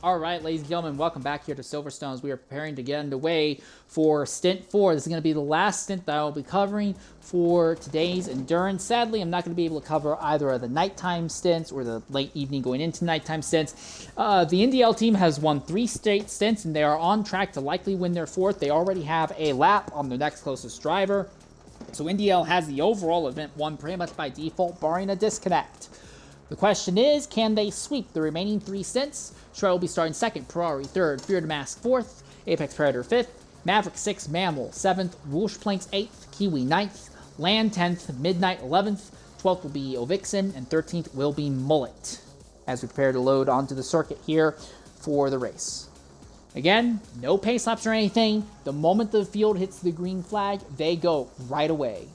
All right, ladies and gentlemen, welcome back here to Silverstone as we are preparing to get underway for Stint 4. This is going to be the last stint that I will be covering for today's endurance. Sadly, I'm not going to be able to cover either of the nighttime stints or the late evening going into nighttime stints. The NDL team has won 3 straight stints, and they are on track to likely win their 4th. They already have a lap on their next closest driver. So NDL has the overall event won pretty much by default, barring a disconnect. The question is, can they sweep the remaining 3 stints? Shredder will be starting 2nd, Ferrari 3rd, Fear to Mask 4th, Apex Predator 5th, Maverick 6th, Mammal 7th, Whoosh Planks 8th, Kiwi 9th, Land 10th, Midnight 11th, 12th will be Ovixen, and 13th will be Mullet, as we prepare to load onto the circuit here for the race. Again, no pace laps or anything. The moment the field hits the green flag, they go right away.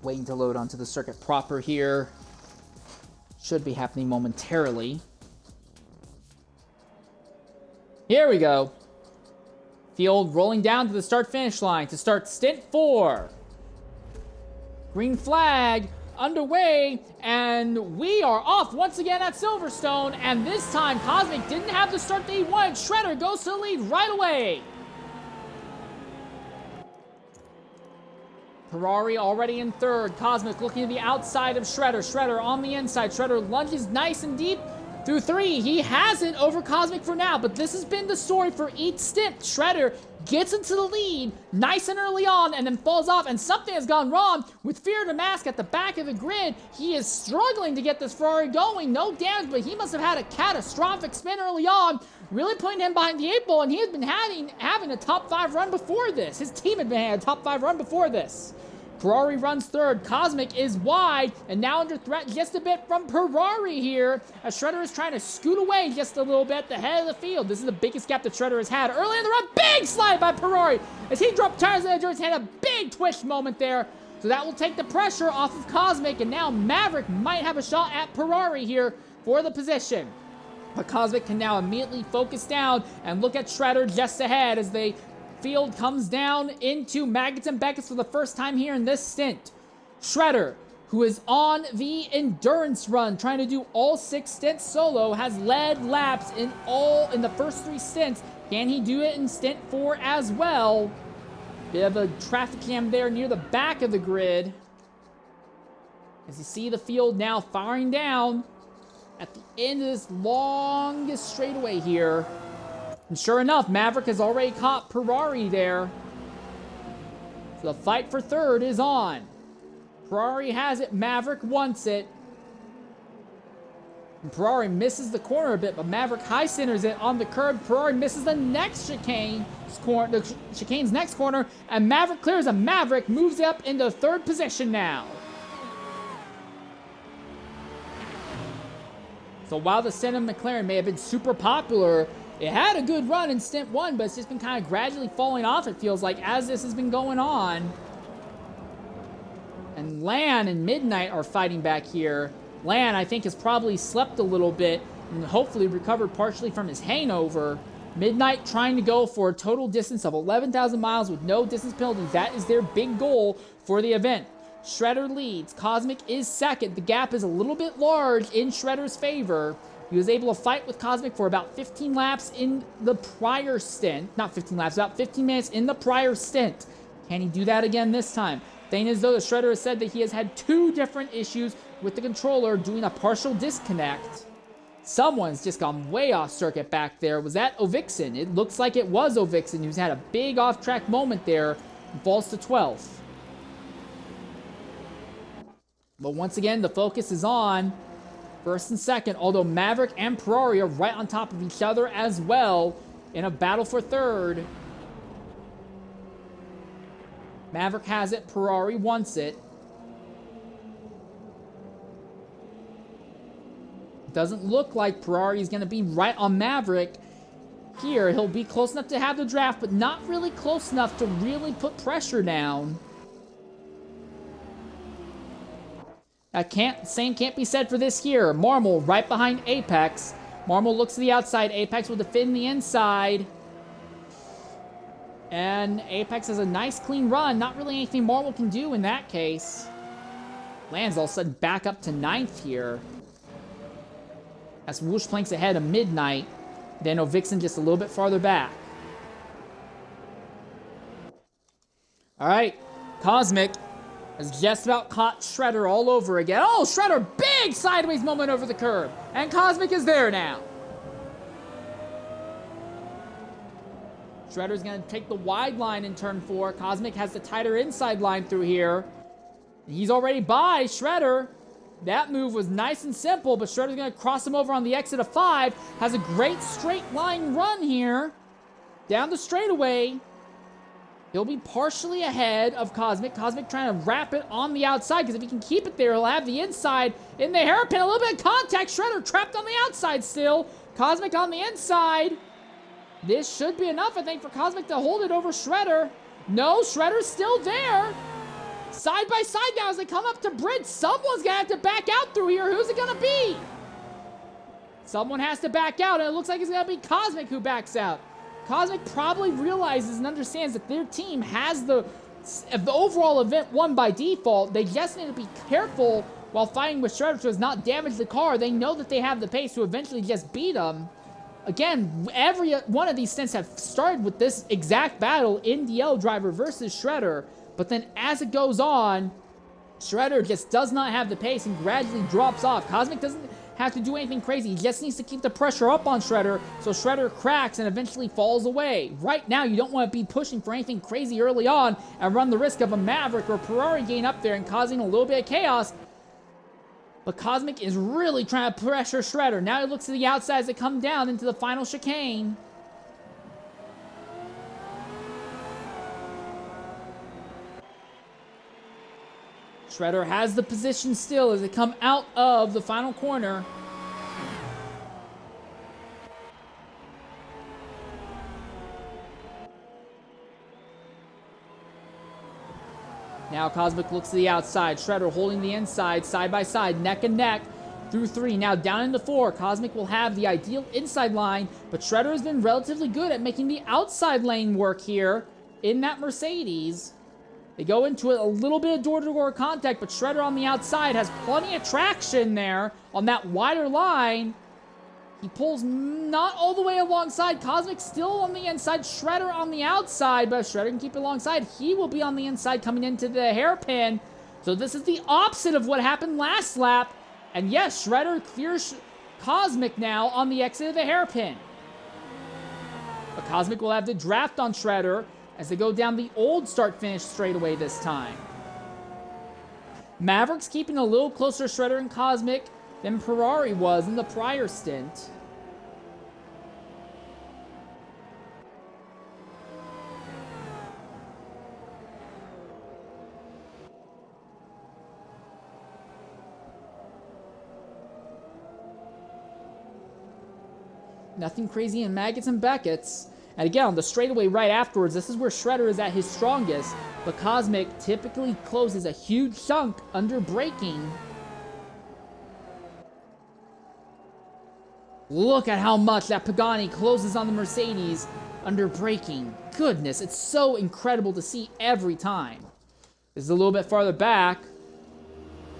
Waiting to load onto the circuit proper here. Should be happening momentarily. Here we go. Field rolling down to the start-finish line to start Stint 4. Green flag underway, and we are off once again at Silverstone, and this time Cosmic didn't have the start that he wanted. Shredder goes to the lead right away. Ferrari already in 3rd. Cosmic looking to the outside of Shredder. Shredder on the inside. Shredder lunges nice and deep through 3. He has it over Cosmic for now, but this has been the story for each stint. Shredder gets into the lead nice and early on and then falls off, and something has gone wrong with Fear to Mask at the back of the grid. He is struggling to get this Ferrari going. No damage, but he must have had a catastrophic spin early on, really putting him behind the 8 ball, and he has been having a top 5 run before this. His team had been having a top 5 run before this. Ferrari runs 3rd. Cosmic is wide and now under threat just a bit from Ferrari here, as Shredder is trying to scoot away just a little bit at the head of the field. This is the biggest gap that Shredder has had early in the run. Big slide by Ferrari as he dropped tires on the edge. Had a big twitch moment there, so that will take the pressure off of Cosmic, and now Maverick might have a shot at Ferrari here for the position. But Cosmic can now immediately focus down and look at Shredder just ahead as they field comes down into Maggots and Beckett's for the first time here in this stint. Shredder, who is on the endurance run, trying to do all 6 stints solo, has led laps in the first 3 stints. Can he do it in stint 4 as well? Bit of a traffic jam there near the back of the grid, as you see the field now firing down at the end of this longest straightaway here. And sure enough, Maverick has already caught Ferrari there. So the fight for 3rd is on. Ferrari has it. Maverick wants it. And Ferrari misses the corner a bit, but Maverick high centers it on the curb. Ferrari misses the next chicane, the chicane's next corner, and Maverick clears, and Maverick moves up into 3rd position now. So while the Senna McLaren may have been super popular, it had a good run in stint 1, but it's just been kind of gradually falling off, it feels like, as this has been going on. And Lan and Midnight are fighting back here. Lan, I think, has probably slept a little bit and hopefully recovered partially from his hangover. Midnight trying to go for a total distance of 11,000 miles with no distance penalties. That is their big goal for the event. Shredder leads. Cosmic is 2nd. The gap is a little bit large in Shredder's favor. He was able to fight with Cosmic for about 15 laps in the prior stint. Not 15 laps, about 15 minutes in the prior stint. Can he do that again this time? Thing is, though, the Shredder has said that he has had 2 different issues with the controller doing a partial disconnect. Someone's just gone way off circuit back there. Was that Ovixen? It looks like it was Ovixen who's had a big off-track moment there and falls to 12th. But once again, the focus is on 1st and 2nd, although Maverick and Ferrari are right on top of each other as well in a battle for 3rd. Maverick has it. Ferrari wants it. Doesn't look like Ferrari is going to be right on Maverick. here. He'll be close enough to have the draft, but not really close enough to really put pressure down. Same can't be said for this here. Marmol right behind Apex. Marmol looks to the outside. Apex will defend the inside. And Apex has a nice clean run. Not really anything Marmol can do in that case. Lands all of a sudden back up to 9th here. As Whoosh planks ahead of Midnight. Daniel Vixen just a little bit farther back. Alright, Cosmic has just about caught Shredder all over again. Oh, Shredder, big sideways moment over the curb. And Cosmic is there now. Shredder's going to take the wide line in turn 4. Cosmic has the tighter inside line through here. He's already by Shredder. That move was nice and simple, but Shredder's going to cross him over on the exit of 5. Has a great straight line run here. Down the straightaway. He'll be partially ahead of Cosmic. Cosmic trying to wrap it on the outside, because if he can keep it there, he'll have the inside in the hairpin. A little bit of contact. Shredder trapped on the outside still. Cosmic on the inside. This should be enough, I think, for Cosmic to hold it over Shredder. No, Shredder's still there. Side by side now as they come up to bridge. Someone's going to have to back out through here. Who's it going to be? Someone has to back out, and it looks like it's going to be Cosmic who backs out. Cosmic probably realizes and understands that their team has the overall event won by default. They just need to be careful while fighting with Shredder so as not damage the car. They know that they have the pace to eventually just beat them. Again, every one of these stints have started with this exact battle, NDL driver versus Shredder. But then as it goes on, Shredder just does not have the pace and gradually drops off. Cosmic doesn't have to do anything crazy. He just needs to keep the pressure up on Shredder so Shredder cracks and eventually falls away. Right now, you don't want to be pushing for anything crazy early on and run the risk of a Maverick or Ferrari gain up there and causing a little bit of chaos. But Cosmic is really trying to pressure Shredder. Now he looks to the outside as they come down into the final chicane. Shredder has the position still as they come out of the final corner. Now Cosmic looks to the outside. Shredder holding the inside, side by side, neck and neck through 3. Now down into 4. Cosmic will have the ideal inside line, but Shredder has been relatively good at making the outside lane work here in that Mercedes. They go into it a little bit of door-to-door contact, but Shredder on the outside has plenty of traction there on that wider line. He pulls not all the way alongside. Cosmic still on the inside. Shredder on the outside, but if Shredder can keep it alongside, he will be on the inside coming into the hairpin. So this is the opposite of what happened last lap. And yes, Shredder clears Cosmic now on the exit of the hairpin. But Cosmic will have the draft on Shredder as they go down the old start-finish straightaway this time. Maverick's keeping a little closer to Shredder and Cosmic than Ferrari was in the prior stint. Nothing crazy in Maggots and Beckett's. And again, on the straightaway right afterwards, this is where Shredder is at his strongest, but Cosmic typically closes a huge chunk under braking. Look at how much that Pagani closes on the Mercedes under braking. Goodness, it's so incredible to see every time. This is a little bit farther back.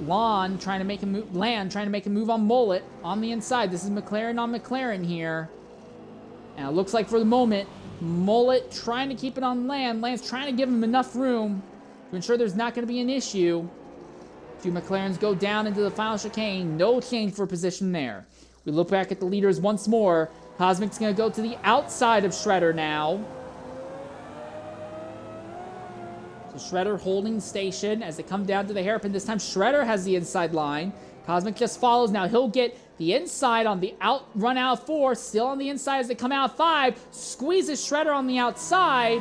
Land trying to make a move on Mullet on the inside. This is McLaren on McLaren here. And it looks like for the moment, Mullet trying to keep it on Land. Land's trying to give him enough room to ensure there's not going to be an issue. Two McLarens go down into the final chicane. No change for position there. We look back at the leaders once more. Cosmic's going to go to the outside of Shredder now. So Shredder holding station as they come down to the hairpin. This time Shredder has the inside line. Cosmic just follows. Now he'll get the inside on the run out of 4. Still on the inside as they come out of 5. Squeezes Shredder on the outside.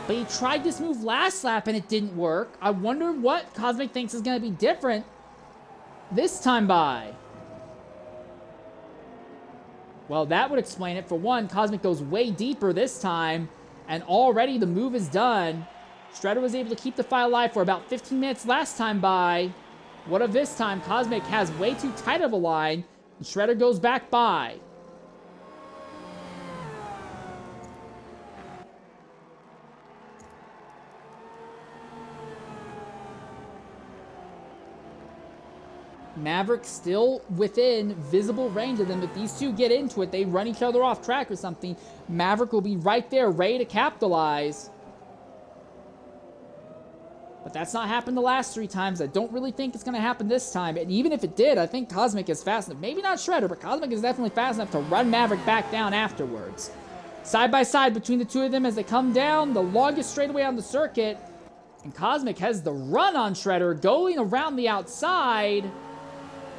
But he tried this move last lap and it didn't work. I wonder what Cosmic thinks is going to be different this time by. Well, that would explain it. For one, Cosmic goes way deeper this time, and already the move is done. Shredder was able to keep the fight alive for about 15 minutes last time by. What of this time? Cosmic has way too tight of a line, and Shredder goes back by. Maverick still within visible range of them. If these two get into it, they run each other off track or something, Maverick will be right there ready to capitalize. But that's not happened the last 3 times. I don't really think it's going to happen this time. And even if it did, I think Cosmic is fast enough. Maybe not Shredder, but Cosmic is definitely fast enough to run Maverick back down afterwards. Side by side between the two of them as they come down the longest straightaway on the circuit. And Cosmic has the run on Shredder going around the outside.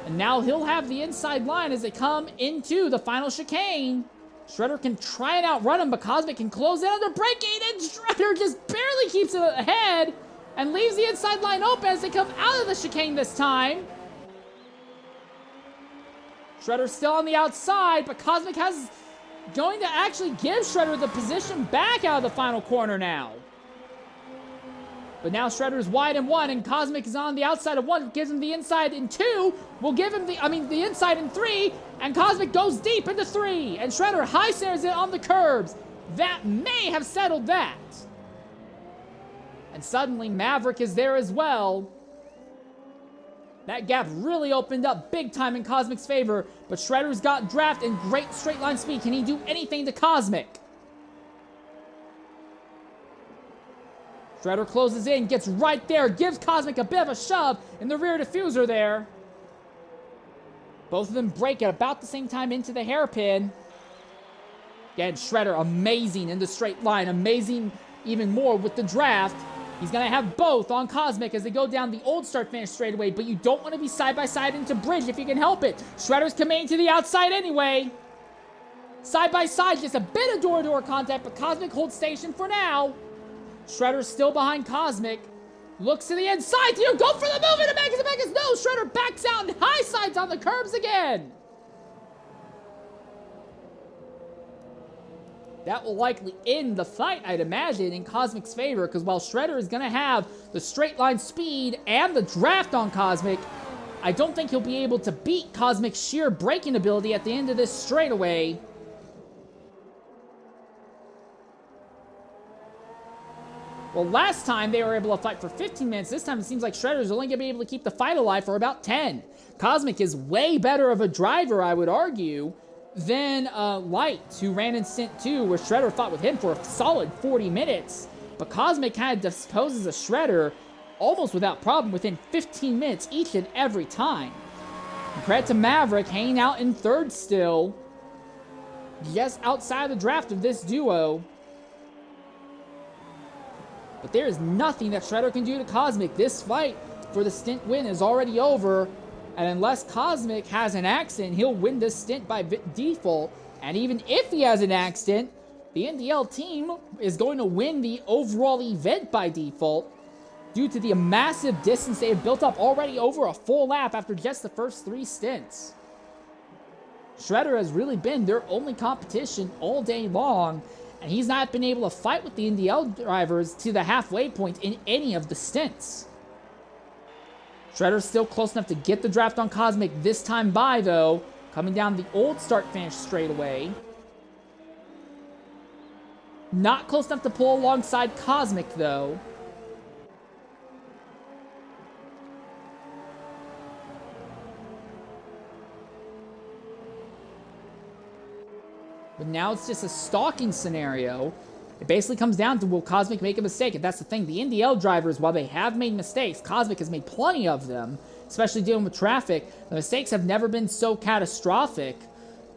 And now he'll have the inside line as they come into the final chicane. Shredder can try and outrun him, but Cosmic can close in under braking, and Shredder just barely keeps it ahead and leaves the inside line open as they come out of the chicane this time. Shredder's still on the outside, but Cosmic has going to actually give Shredder the position back out of the final corner now. But now Shredder's wide in 1, and Cosmic is on the outside of 1. Gives him the inside in 2. Will give him the inside in 3. And Cosmic goes deep into 3. And Shredder high centers it on the curbs. That may have settled that. And suddenly Maverick is there as well. That gap really opened up big time in Cosmic's favor. But Shredder's got draft and great straight line speed. Can he do anything to Cosmic? Shredder closes in, gets right there, gives Cosmic a bit of a shove in the rear diffuser there. Both of them break at about the same time into the hairpin. Again, Shredder amazing in the straight line, amazing even more with the draft. He's going to have both on Cosmic as they go down the old start finish straightaway, but you don't want to be side by side into bridge if you can help it. Shredder's coming to the outside anyway. Side by side, just a bit of door-to-door contact, but Cosmic holds station for now. Shredder's still behind Cosmic. Looks to the inside. You go for the move into Megas. No, Shredder backs out and high sides on the curbs again. That will likely end the fight, I'd imagine, in Cosmic's favor, because while Shredder is going to have the straight line speed and the draft on Cosmic, I don't think he'll be able to beat Cosmic's sheer braking ability at the end of this straightaway. Well, last time they were able to fight for 15 minutes. This time it seems like Shredder's only going to be able to keep the fight alive for about 10. Cosmic is way better of a driver, I would argue, than Light, who ran in Stint 2, where Shredder fought with him for a solid 40 minutes. But Cosmic kind of disposes of Shredder almost without problem within 15 minutes each and every time. And credit to Maverick, hanging out in 3rd still, just outside the draft of this duo. But there is nothing that Shredder can do to Cosmic. This fight for the Stint win is already over. And unless Cosmic has an accident, he'll win this Stint by default. And even if he has an accident, the NDL team is going to win the overall event by default due to the massive distance they have built up already over a full lap after just the first 3 stints. Shredder has really been their only competition all day long. And he's not been able to fight with the NDL drivers to the halfway point in any of the stints. Shredder's still close enough to get the draft on Cosmic this time by, though. Coming down the old start-finish straightaway. Not close enough to pull alongside Cosmic, though. But now it's just a stalking scenario. It basically comes down to, will Cosmic make a mistake? And that's the thing. The NDL drivers, while they have made mistakes, Cosmic has made plenty of them, especially dealing with traffic. The mistakes have never been so catastrophic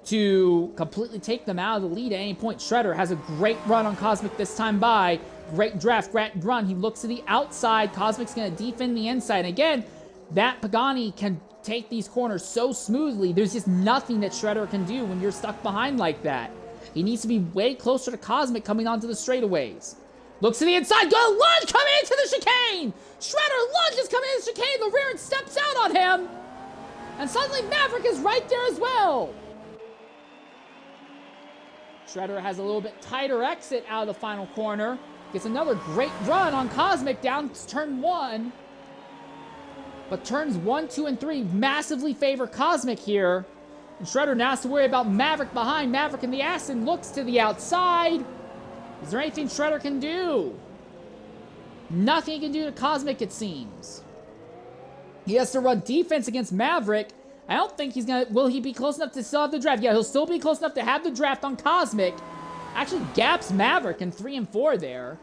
to completely take them out of the lead at any point. Shredder has a great run on Cosmic this time by. Great draft, great run. He looks to the outside. Cosmic's going to defend the inside. And again, that Pagani can take these corners so smoothly. There's just nothing that Shredder can do when you're stuck behind like that. He needs to be way closer to Cosmic coming onto the straightaways. Looks to the inside, go lunge coming into the chicane! Shredder lunges coming into the chicane, the rear end steps out on him! And suddenly Maverick is right there as well! Shredder has a little bit tighter exit out of the final corner. Gets another great run on Cosmic down to turn 1. But turns 1, 2, and 3 massively favor Cosmic here. And Shredder now has to worry about Maverick behind. Maverick in the Aston looks to the outside. Is there anything Shredder can do? Nothing he can do to Cosmic, it seems. He has to run defense against Maverick. I don't think he's gonna... Will he be close enough to still have the draft? Yeah, he'll still be close enough to have the draft on Cosmic. Actually gaps Maverick in 3 and 4 there.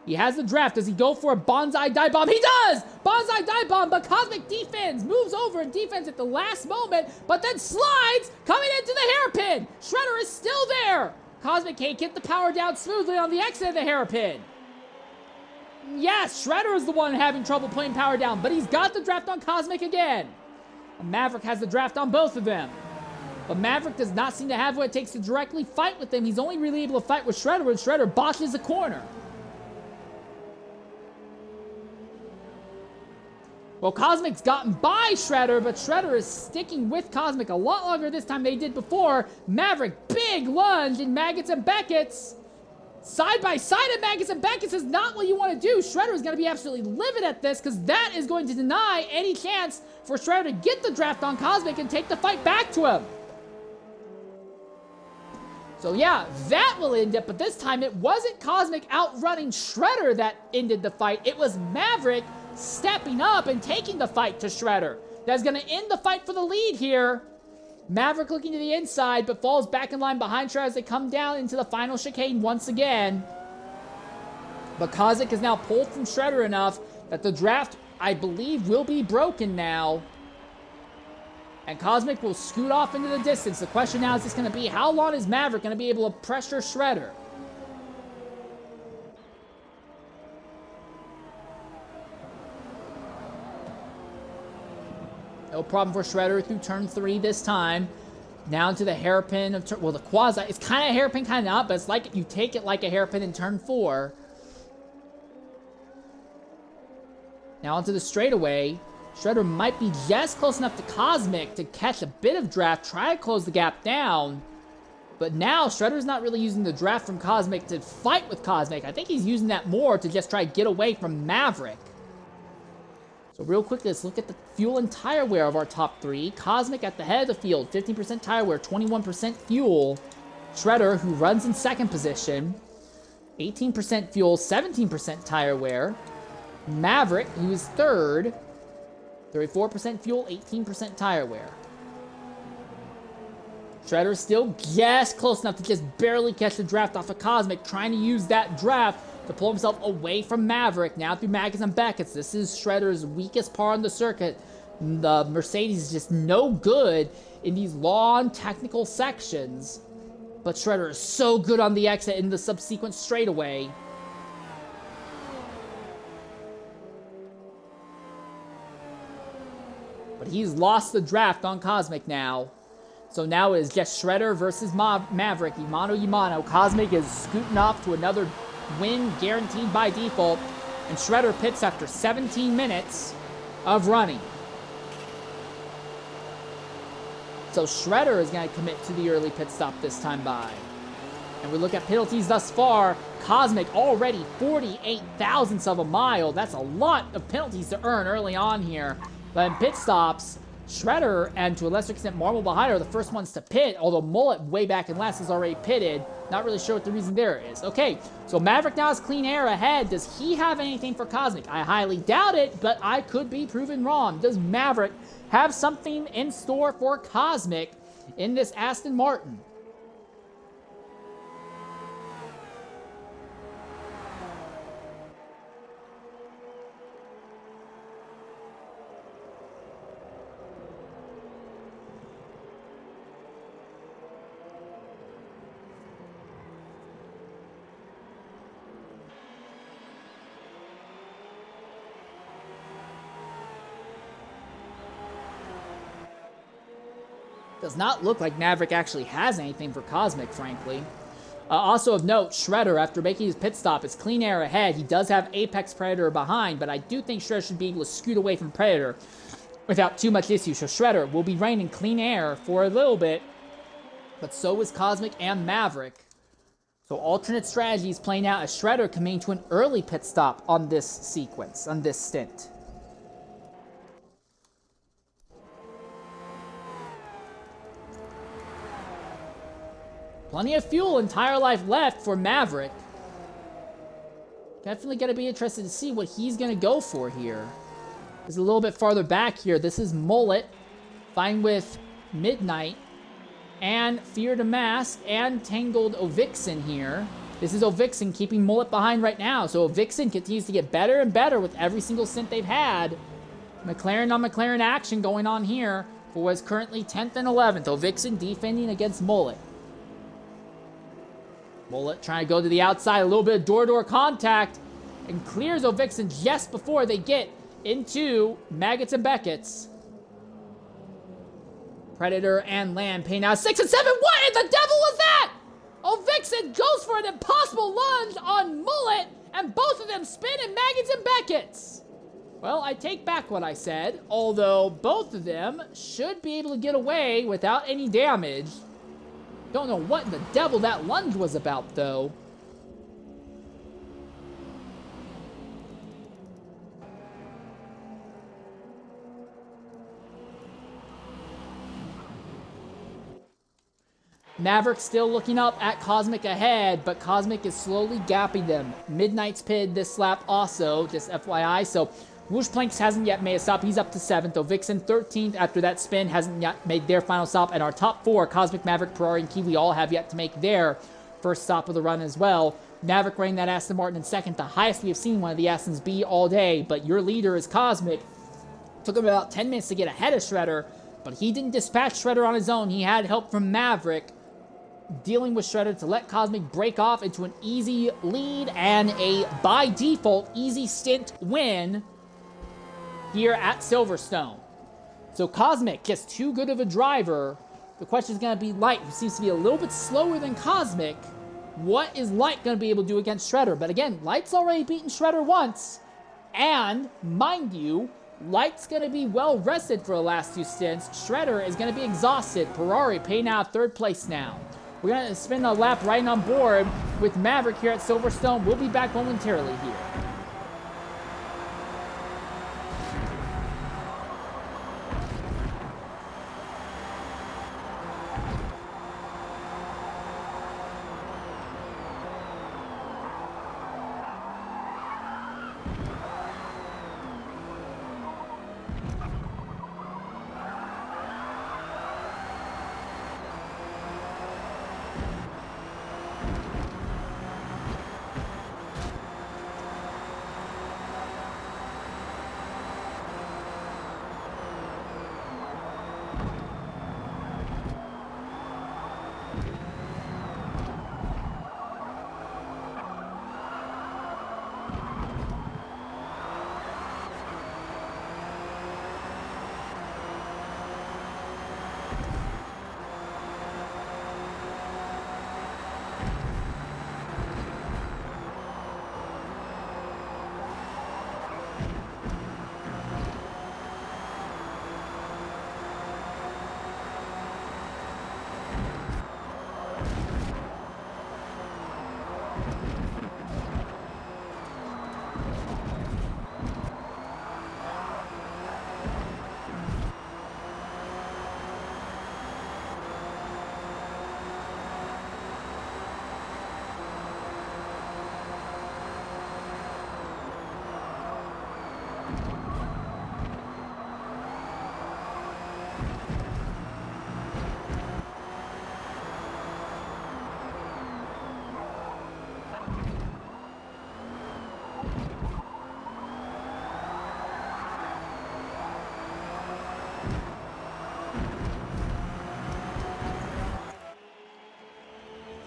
He has the draft. Does he go for a Bonsai Dive Bomb? He does! Bonsai Dive Bomb, but Cosmic defense moves over and defense at the last moment, but then slides coming into the hairpin. Shredder is still there. Cosmic can't get the power down smoothly on the exit of the hairpin. Yes, Shredder is the one having trouble playing power down, but he's got the draft on Cosmic again. And Maverick has the draft on both of them. But Maverick does not seem to have what it takes to directly fight with him. He's only really able to fight with Shredder when Shredder botches the corner. Well, Cosmic's gotten by Shredder, but Shredder is sticking with Cosmic a lot longer this time than they did before. Maverick, big lunge in Maggots and Beckett's. Side by side of Maggots and Beckett's is not what you want to do. Shredder is going to be absolutely livid at this because that is going to deny any chance for Shredder to get the draft on Cosmic and take the fight back to him. So yeah, that will end it, but this time it wasn't Cosmic outrunning Shredder that ended the fight. It was Maverick stepping up and taking the fight to Shredder. That's going to end the fight for the lead here. Maverick looking to the inside, but falls back in line behind Shredder as they come down into the final chicane once again. But Cosmic is now pulled from Shredder enough that the draft, I believe, will be broken now. And Cosmic will scoot off into the distance. The question now is just going to be, how long is Maverick going to be able to pressure Shredder? No problem for Shredder through turn 3 this time. Down to the hairpin of turn... Well, the quasi... It's kind of hairpin, kind of not, but it's like you take it like a hairpin in turn 4. Now onto the straightaway. Shredder might be just close enough to Cosmic to catch a bit of draft, try to close the gap down. But now Shredder's not really using the draft from Cosmic to fight with Cosmic. I think he's using that more to just try to get away from Maverick. So real quick, let's look at the fuel and tire wear of our top 3. Cosmic at the head of the field, 15% tire wear, 21% fuel. Shredder, who runs in second position, 18% fuel, 17% tire wear. Maverick, who is third, 34% fuel, 18% tire wear. Shredder still just close enough to just barely catch the draft off of Cosmic, trying to use that draft to pull himself away from Maverick. Now through Maggots and Beckett's. This is Shredder's weakest part on the circuit. The Mercedes is just no good in these long technical sections. But Shredder is so good on the exit in the subsequent straightaway. But he's lost the draft on Cosmic now. So now it is just Shredder versus Maverick. Yamano. Cosmic is scooting off to another win guaranteed by default. And Shredder pits after 17 minutes of running. So Shredder is going to commit to the early pit stop this time by. And we look at penalties thus far. Cosmic already 48 thousandths of a mile. That's a lot of penalties to earn early on here. But in pit stops, Shredder and to a lesser extent Marble behind are the first ones to pit, although Mullet way back in last is already pitted. Not really sure what the reason there is. Okay, so Maverick now has clean air ahead. Does he have anything for Cosmic? I highly doubt it, but I could be proven wrong. Does Maverick have something in store for Cosmic in this Aston Martin? Does not look like Maverick actually has anything for Cosmic, frankly. Also of note, Shredder, after making his pit stop, is clean air ahead. He does have Apex Predator behind, but I do think Shredder should be able to scoot away from Predator without too much issue. So Shredder will be reigning clean air for a little bit, but so is Cosmic and Maverick. So alternate strategies playing out as Shredder coming to an early pit stop on this sequence, on this stint. Plenty of fuel and tire life left for Maverick. Definitely going to be interested to see what he's going to go for here. This is a little bit farther back here. This is Mullet, fine with Midnight, and Fear to Mask, and Tangled Ovixen here. This is Ovixen keeping Mullet behind right now. So Ovixen continues to get better and better with every single stint they've had. McLaren on McLaren action going on here for what is currently 10th and 11th. Ovixen defending against Mullet. Mullet trying to go to the outside, a little bit of door-to-door contact, and clears Ovixen just before they get into Maggots and Beckett's. Predator and Lamb paying out 6 and 7. What in the devil was that? Ovixen goes for an impossible lunge on Mullet, and both of them spin in Maggots and Beckett's. Well, I take back what I said, although both of them should be able to get away without any damage. Don't know what in the devil that lunge was about, though. Maverick still looking up at Cosmic ahead, but Cosmic is slowly gapping them. Midnight's pitted this lap also, just FYI, so Rouge Planks hasn't yet made a stop. He's up to 7th. Ovixen 13th after that spin hasn't yet made their final stop. And our top 4, Cosmic, Maverick, Ferrari, and Kiwi, all have yet to make their first stop of the run as well. Maverick running that Aston Martin in 2nd, the highest we have seen one of the Astons be all day. But your leader is Cosmic. Took him about 10 minutes to get ahead of Shredder, but he didn't dispatch Shredder on his own. He had help from Maverick, dealing with Shredder to let Cosmic break off into an easy lead and a, by default, easy stint win here at Silverstone. So Cosmic, just too good of a driver. The question is going to be Light, who seems to be a little bit slower than Cosmic. What is Light going to be able to do against Shredder? But again, Light's already beaten Shredder once. And, mind you, Light's going to be well rested for the last 2 stints. Shredder is going to be exhausted. Ferrari paying out 3rd place now. We're going to spin a lap right on board with Maverick here at Silverstone. We'll be back momentarily here.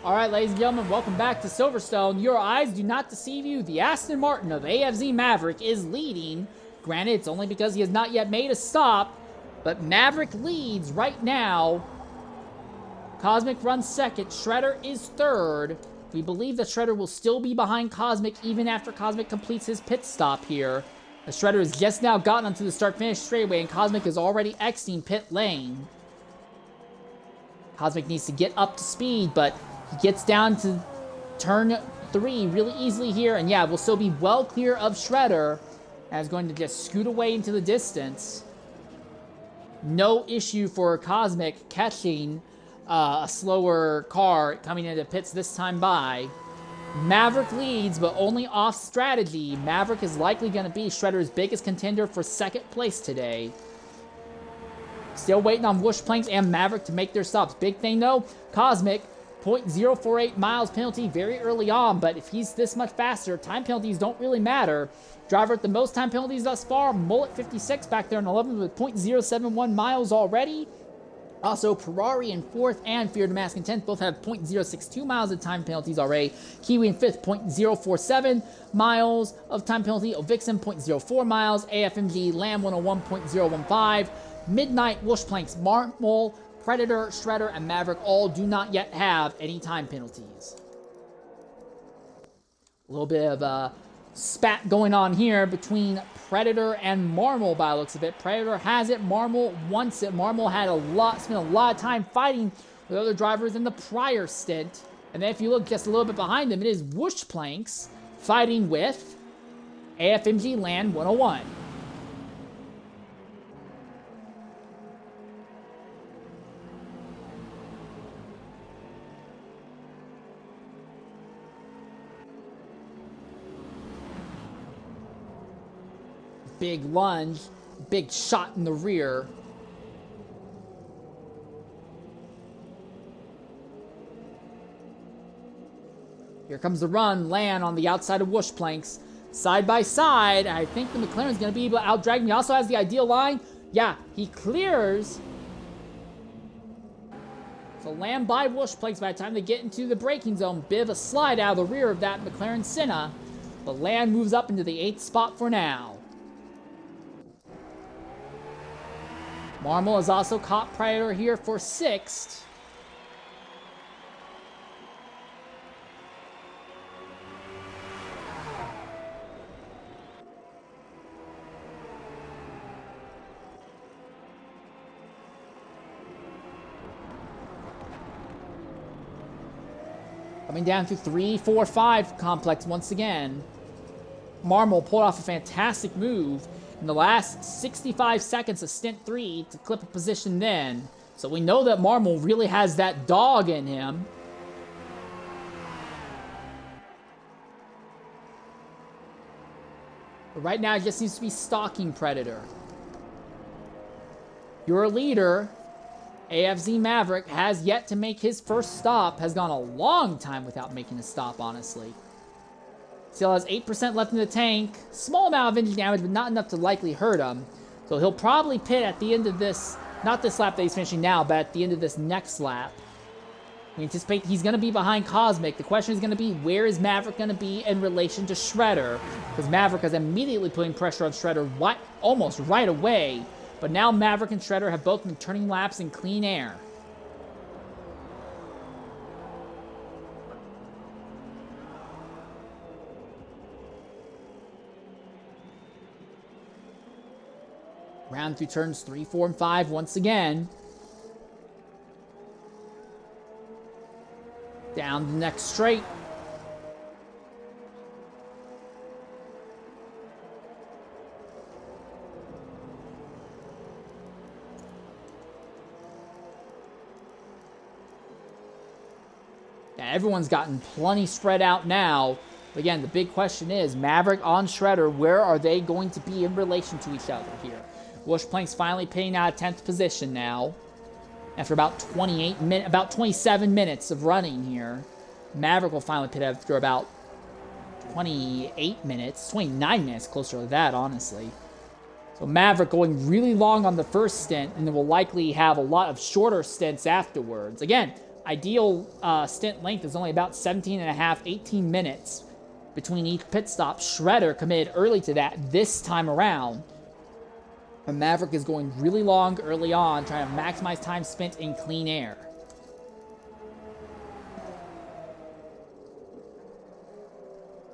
All right, ladies and gentlemen, welcome back to Silverstone. Your eyes do not deceive you. The Aston Martin of AFZ Maverick is leading. Granted, it's only because he has not yet made a stop, but Maverick leads right now. Cosmic runs 2nd. Shredder is 3rd. We believe that Shredder will still be behind Cosmic even after Cosmic completes his pit stop here. The Shredder has just now gotten onto the start-finish straightaway, and Cosmic is already exiting pit lane. Cosmic needs to get up to speed, but he gets down to turn 3 really easily here. And yeah, we'll still be well clear of Shredder, as going to just scoot away into the distance. No issue for Cosmic catching a slower car coming into pits this time by. Maverick leads, but only off strategy. Maverick is likely going to be Shredder's biggest contender for second place today. Still waiting on Whoosh Planks and Maverick to make their stops. Big thing though, Cosmic, 0.048 miles penalty very early on, but if he's this much faster, time penalties don't really matter. Driver with the most time penalties thus far, Mullet 56 back there in 11th with 0.071 miles already. Also, Ferrari in 4th and Fear to Mask in 10th both have 0.062 miles of time penalties already. Kiwi in 5th, 0.047 miles of time penalty. Ovixen, 0.04 miles. AFMG, Lamb 101, 0.015. Midnight, Whoosh Planks, Marmol, Predator, Shredder, and Maverick all do not yet have any time penalties. A little bit of a spat going on here between Predator and Marmol by the looks of it. Predator has it, Marmol wants it. Marmol had spent a lot of time fighting with other drivers in the prior stint. And then if you look just a little bit behind them, it is Whoosh Planks fighting with AFMG Land 101. Big lunge, big shot in the rear. Here comes the run, Land on the outside of Whoosh Planks. Side by side, I think the McLaren's going to be able to outdrag him. He also has the ideal line. Yeah, he clears. So Land by Whoosh Planks by the time they get into the braking zone. Bit of a slide out of the rear of that McLaren Senna. But Land moves up into the 8th spot for now. Marmol has also caught Predator here for 6th. Coming down to 3, 4, 5 complex once again. Marmol pulled off a fantastic move in the last 65 seconds of Stint 3 to clip a position then. So we know that Marmol really has that dog in him. But right now, it just seems to be stalking Predator. Your leader, AFZ Maverick, has yet to make his first stop. Has gone a long time without making a stop, honestly. Still has 8% left in the tank. Small amount of engine damage, but not enough to likely hurt him. So he'll probably pit at the end of this, not this lap that he's finishing now, but at the end of this next lap. We anticipate he's going to be behind Cosmic. The question is going to be, where is Maverick going to be in relation to Shredder? Because Maverick is immediately putting pressure on Shredder almost right away. But now Maverick and Shredder have both been turning laps in clean air. Round through turns 3, 4, and 5 once again. Down the next straight. Now, everyone's gotten plenty spread out now. But again, the big question is, Maverick on Shredder, where are they going to be in relation to each other here? Whoosh Planks finally pitting out of 10th position now. After about 27 minutes of running here. Maverick will finally pit after about 28 minutes, 29 minutes, closer to that, honestly. So Maverick going really long on the first stint, and then will likely have a lot of shorter stints afterwards. Again, ideal stint length is only about 17.5, 18 minutes between each pit stop. Shredder committed early to that this time around. And Maverick is going really long early on, trying to maximize time spent in clean air.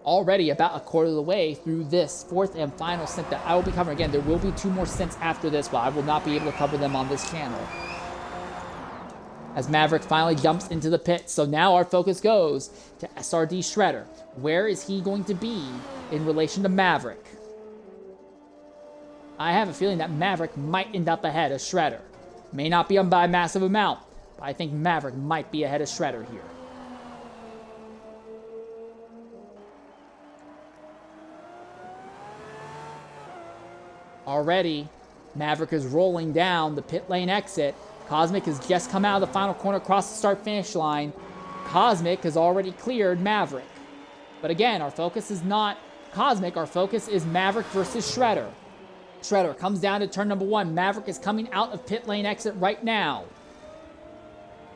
Already about a quarter of the way through this 4th and final stint that I will be covering. Again, there will be 2 more stints after this, but I will not be able to cover them on this channel. as Maverick finally jumps into the pit. So now our focus goes to SRD Shredder. Where is he going to be in relation to Maverick? I have a feeling that Maverick might end up ahead of Shredder. May not be by a massive amount, but I think Maverick might be ahead of Shredder here. Already, Maverick is rolling down the pit lane exit. Cosmic has just come out of the final corner across the start-finish line. Cosmic has already cleared Maverick. But again, our focus is not Cosmic. Our focus is Maverick versus Shredder. Shredder comes down to turn number 1. Maverick is coming out of pit lane exit right now.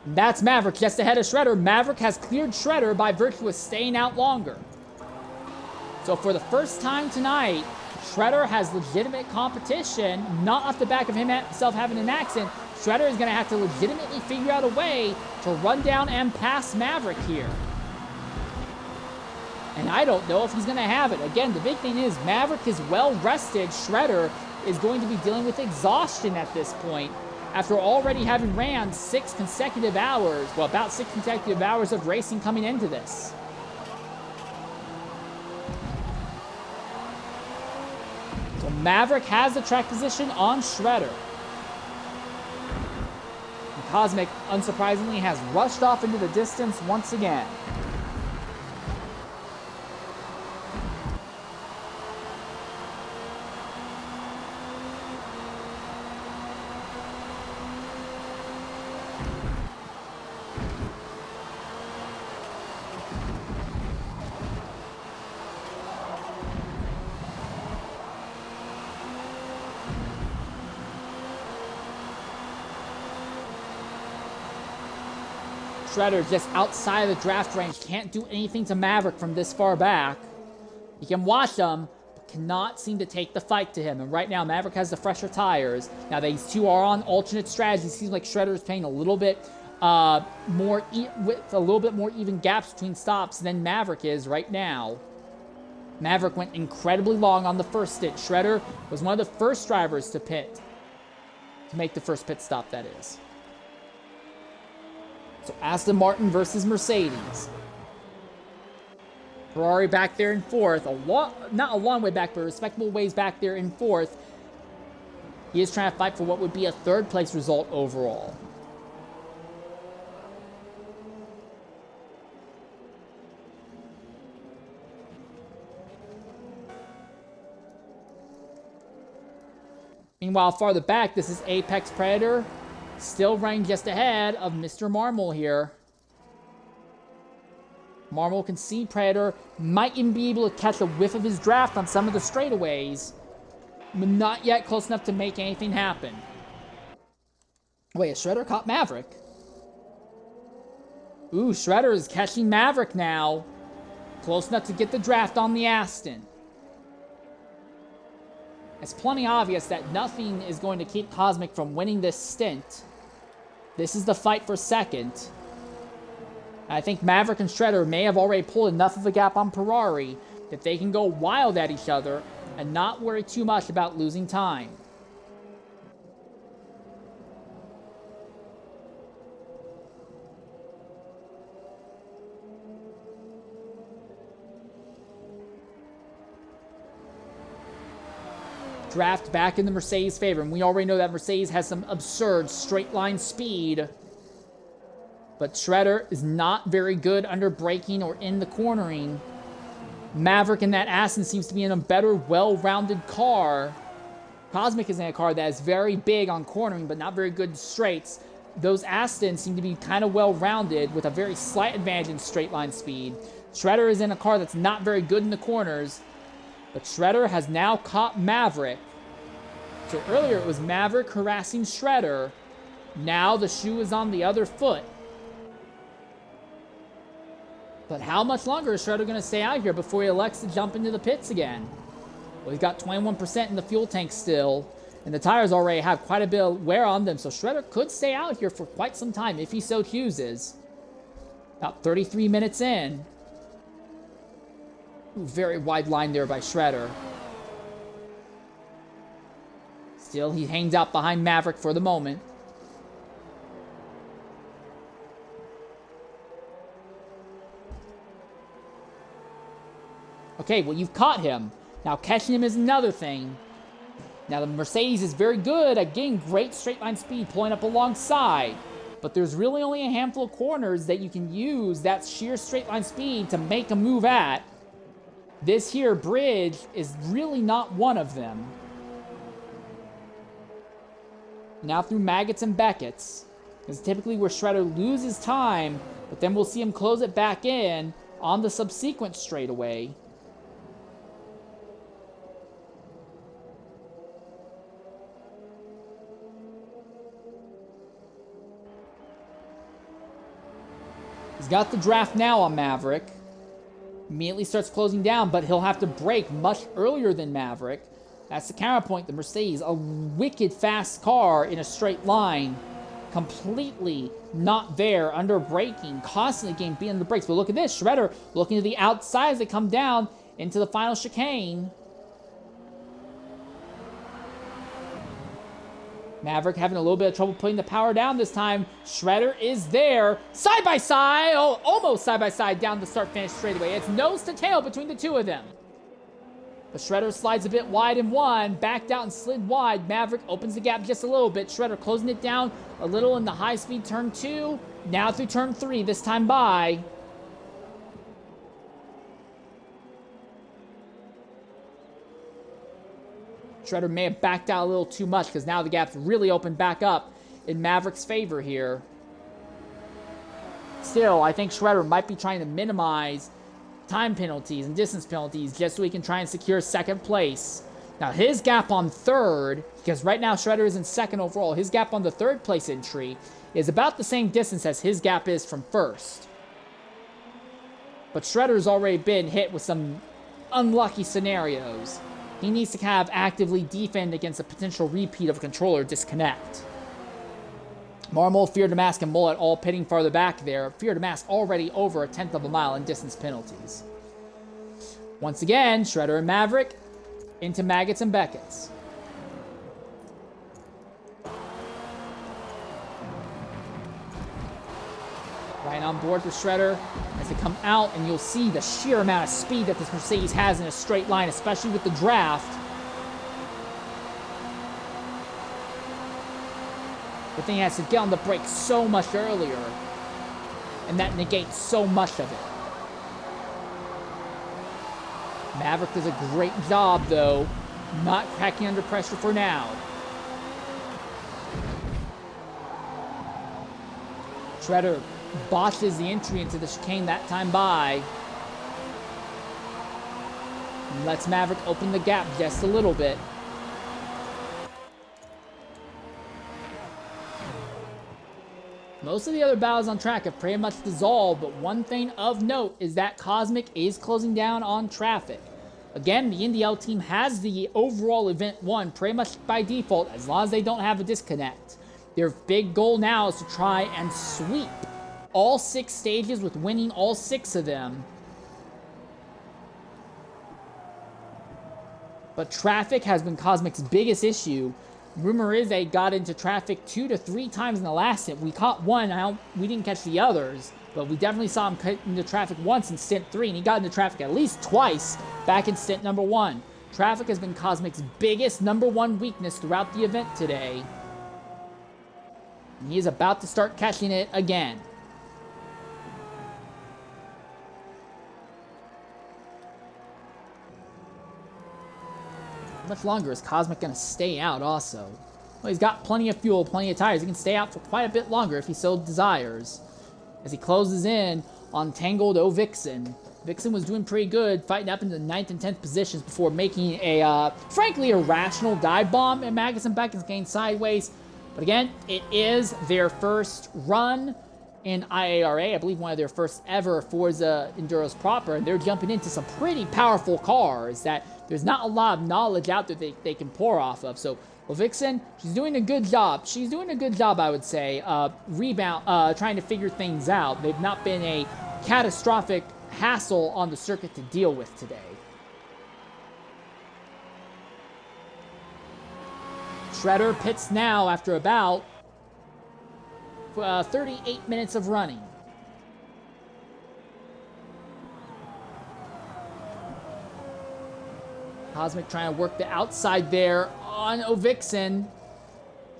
And that's Maverick just ahead of Shredder. Maverick has cleared Shredder by virtue of staying out longer. So for the first time tonight, Shredder has legitimate competition, not off the back of himself having an accident. Shredder is going to have to legitimately figure out a way to run down and pass Maverick here. And I don't know if he's going to have it. Again, the big thing is Maverick is well rested. Shredder is going to be dealing with exhaustion at this point after already having ran 6 consecutive hours, well, about 6 consecutive hours of racing coming into this. So Maverick has the track position on Shredder. And Cosmic, unsurprisingly, has rushed off into the distance once again. Shredder just outside of the draft range, can't do anything to Maverick from this far back. He can watch him, but cannot seem to take the fight to him. And right now, Maverick has the fresher tires. Now, these two are on alternate strategies. Seems like Shredder is playing a little bit with a little bit more even gaps between stops than Maverick is right now. Maverick went incredibly long on the first stint. Shredder was one of the first drivers to make the first pit stop, that is. So Aston Martin versus Mercedes. Ferrari back there in 4th. Not a long way back, but a respectable ways back there in 4th. He is trying to fight for what would be a 3rd place result overall. Meanwhile, farther back, this is Apex Predator. Still running just ahead of Mr. Marmol here. Marmol can see Predator. Might even be able to catch a whiff of his draft on some of the straightaways. But not yet close enough to make anything happen. Wait, Shredder caught Maverick. Ooh, Shredder is catching Maverick now. Close enough to get the draft on the Aston. It's plenty obvious that nothing is going to keep Cosmic from winning this stint. This is the fight for 2nd. I think Maverick and Shredder may have already pulled enough of a gap on Ferrari that they can go wild at each other and not worry too much about losing time. Draft back in the Mercedes' favor, and we already know that Mercedes has some absurd straight line speed. But Shredder is not very good under braking or in the cornering. Maverick in that Aston seems to be in a better, well-rounded car. Cosmic is in a car that is very big on cornering, but not very good in straights. Those Astons seem to be kind of well-rounded with a very slight advantage in straight line speed. Shredder is in a car that's not very good in the corners. But Shredder has now caught Maverick. So earlier it was Maverick harassing Shredder. Now the shoe is on the other foot. But how much longer is Shredder going to stay out here before he elects to jump into the pits again? Well, he's got 21% in the fuel tank still. And the tires already have quite a bit of wear on them. So Shredder could stay out here for quite some time if he so chooses. About 33 minutes in. Ooh, very wide line there by Shredder. Still, he hangs out behind Maverick for the moment. Okay, well, you've caught him. Now, catching him is another thing. Now, the Mercedes is very good at getting great straight line speed, pulling up alongside. But there's really only a handful of corners that you can use that sheer straight line speed to make a move at. This here bridge is really not one of them. Now through Maggots and Beckett's. This is typically where Shredder loses time, but then we'll see him close it back in on the subsequent straightaway. He's got the draft now on Maverick. Immediately starts closing down, but he'll have to brake much earlier than Maverick. That's the counterpoint. The Mercedes, a wicked fast car in a straight line, completely not there, under braking, constantly getting beat under the brakes. But look at this, Shredder looking to the outside as they come down into the final chicane. Maverick having a little bit of trouble putting the power down this time. Shredder is there. Side by side. Oh, almost side by side down the start-finish straightaway. It's nose to tail between the two of them. But Shredder slides a bit wide in one. Backed out and slid wide. Maverick opens the gap just a little bit. Shredder closing it down a little in the high-speed turn 2. Now through turn 3, this time by. Shredder may have backed out a little too much because now the gap's really opened back up in Maverick's favor here. Still, I think Shredder might be trying to minimize time penalties and distance penalties just so he can try and secure second place. Now his gap on third, because right now Shredder is in second overall, his gap on the third place entry is about the same distance as his gap is from first. But Shredder's already been hit with some unlucky scenarios. He needs to kind of actively defend against a potential repeat of a controller disconnect. Marmol, Fear Damask, and Mullet all pitting farther back there. Fear Damask already over a 1/10 of a mile in distance penalties. Once again, Shredder and Maverick into Maggots and Beckett's. Right on board with Shredder as they come out, and you'll see the sheer amount of speed that this Mercedes has in a straight line, especially with the draft. But then he has to get on the brakes so much earlier, and that negates so much of it. Maverick does a great job, though, not cracking under pressure for now. Shredder botches the entry into the chicane that time by. And lets Maverick open the gap just a little bit. Most of the other battles on track have pretty much dissolved, but one thing of note is that Cosmic is closing down on traffic. Again, the Indy L team has the overall event won pretty much by default as long as they don't have a disconnect. Their big goal now is to try and sweep all 6 stages with winning all 6 of them. But traffic has been Cosmic's biggest issue. Rumor is they got into traffic 2 to 3 times in the last stint. We caught one, we didn't catch the others, but we definitely saw him cut into traffic once in stint 3, and he got into traffic at least twice back in stint number 1. Traffic has been Cosmic's biggest number 1 weakness throughout the event today. And he is about to start catching it again. How much longer is Cosmic going to stay out also? Well, he's got plenty of fuel, plenty of tires. He can stay out for quite a bit longer if he so desires. As he closes in on Tangled O Vixen. Vixen was doing pretty good, fighting up into the 9th and 10th positions before making a, frankly, irrational dive bomb at Maggots and Beckett's getting sideways. But again, it is their first run in IARA. I believe one of their first ever Forza Enduros proper. And they're jumping into some pretty powerful cars that there's not a lot of knowledge out there they can pour off of. So, well, Vixen, she's doing a good job. She's doing a good job, I would say, trying to figure things out. They've not been a catastrophic hassle on the circuit to deal with today. Shredder pits now after about 38 minutes of running. Cosmic trying to work the outside there on Ovixen.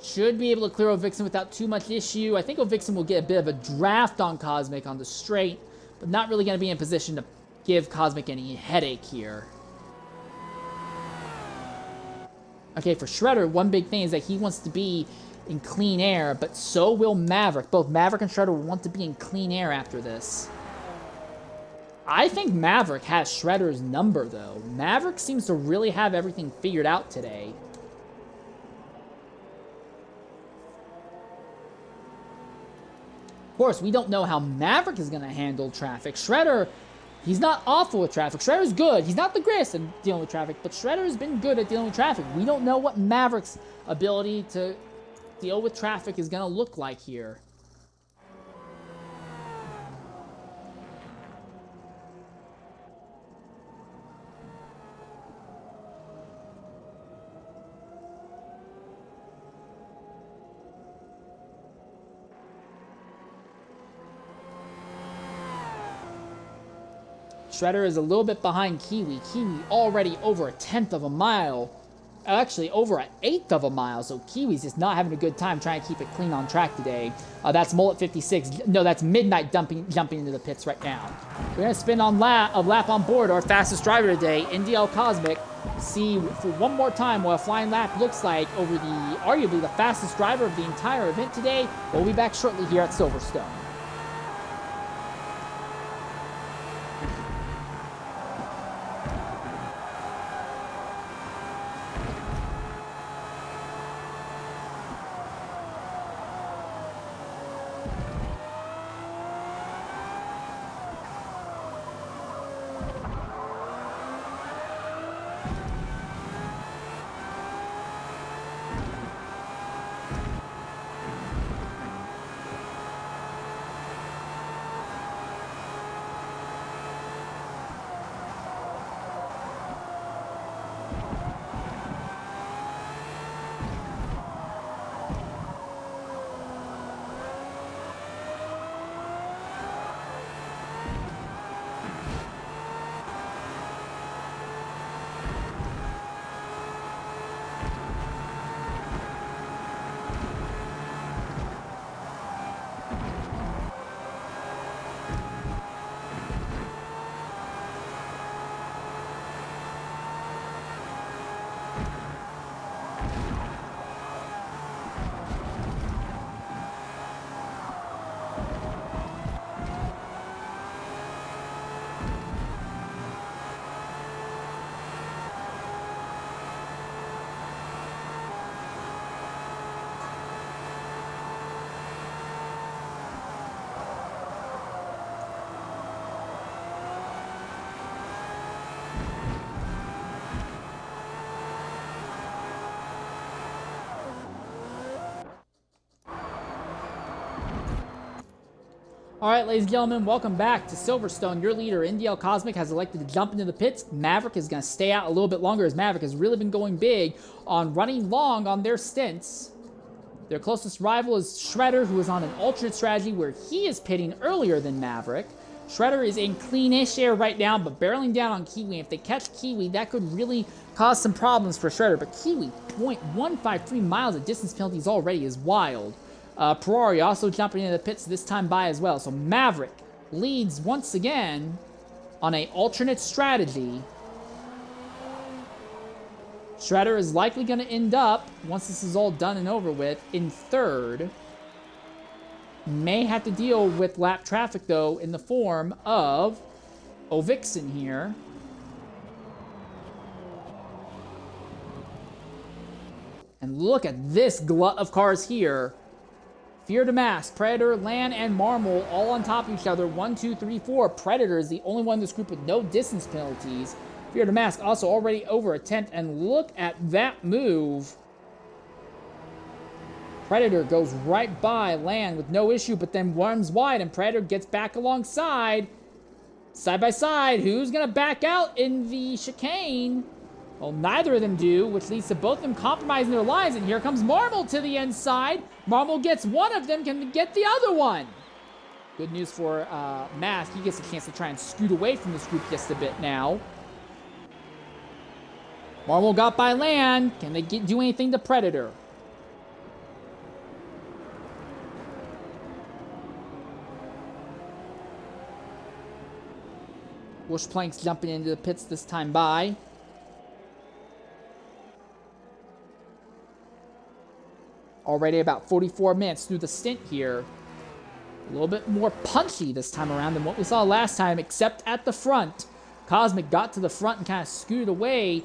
Should be able to clear Ovixen without too much issue. I think Ovixen will get a bit of a draft on Cosmic on the straight, but not really going to be in position to give Cosmic any headache here. Okay, for Shredder, one big thing is that he wants to be in clean air, but so will Maverick. Both Maverick and Shredder will want to be in clean air after this. I think Maverick has Shredder's number, though. Maverick seems to really have everything figured out today. Of course, we don't know how Maverick is going to handle traffic. Shredder, he's not awful with traffic. Shredder's good. He's not the greatest at dealing with traffic, but Shredder's been good at dealing with traffic. We don't know what Maverick's ability to deal with traffic is going to look like here. Shredder is a little bit behind Kiwi. Kiwi already over 1/10 of a mile. Actually, over 1/8 of a mile. So Kiwi's just not having a good time trying to keep it clean on track today. That's Mullet 56. No, that's Midnight jumping into the pits right now. We're going to spin on a lap on board our fastest driver today, NDL Cosmic. See for one more time what a flying lap looks like over the arguably the fastest driver of the entire event today. We'll be back shortly here at Silverstone. All right, ladies and gentlemen, welcome back to Silverstone. Your leader, NDL Cosmic, has elected to jump into the pits. Maverick is going to stay out a little bit longer, as Maverick has really been going big on running long on their stints. Their closest rival is Shredder, who is on an alternate strategy where he is pitting earlier than Maverick. Shredder is in cleanish air right now, but barreling down on Kiwi. If they catch Kiwi, that could really cause some problems for Shredder. But Kiwi, 0.153 miles of distance penalties already is wild. Ferrari also jumping into the pits this time by as well. So Maverick leads once again on an alternate strategy. Shredder is likely going to end up, once this is all done and over with, in third. May have to deal with lap traffic, though, in the form of Ovixen here. And look at this glut of cars here. Fear to Mask, Predator, Land, and Marmal all on top of each other. 1, 2, 3, 4. Predator is the only one in this group with no distance penalties. Fear to Mask also already over 1/10. And look at that move. Predator goes right by Land with no issue, but then runs wide, and Predator gets back alongside. Side by side, who's going to back out in the chicane? Well, neither of them do, which leads to both of them compromising their lines. And here comes Marmal to the inside. Marmal gets one of them, can get the other one. Good news for Mask. He gets a chance to try and scoot away from this group just a bit now. Marvel got by Land. Can they do anything to Predator? Bush Plank's jumping into the pits this time by. Already about 44 minutes through the stint here. A little bit more punchy this time around than what we saw last time, except at the front. Cosmic got to the front and kind of scooted away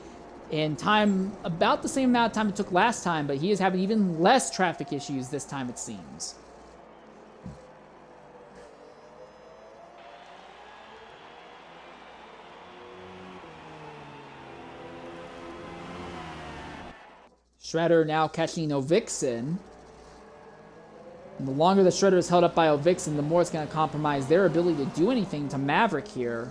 in time, about the same amount of time it took last time, but he is having even less traffic issues this time, it seems. Shredder now catching Ovixen. And the longer the Shredder is held up by Ovixen, the more it's going to compromise their ability to do anything to Maverick here.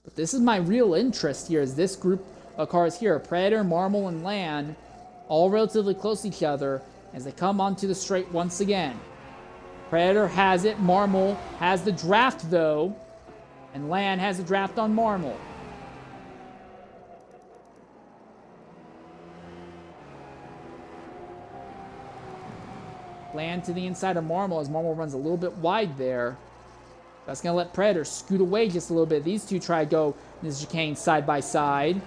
But this is my real interest here, is this group of cars here. Predator, Marvel, and Land, all relatively close to each other as they come onto the straight once again. Predator has it. Marvel has the draft, though. And Land has the draft on Marvel. Land to the inside of Marvel as Marvel runs a little bit wide there. That's going to let Predator scoot away just a little bit. These two try to go in this chicane side by side.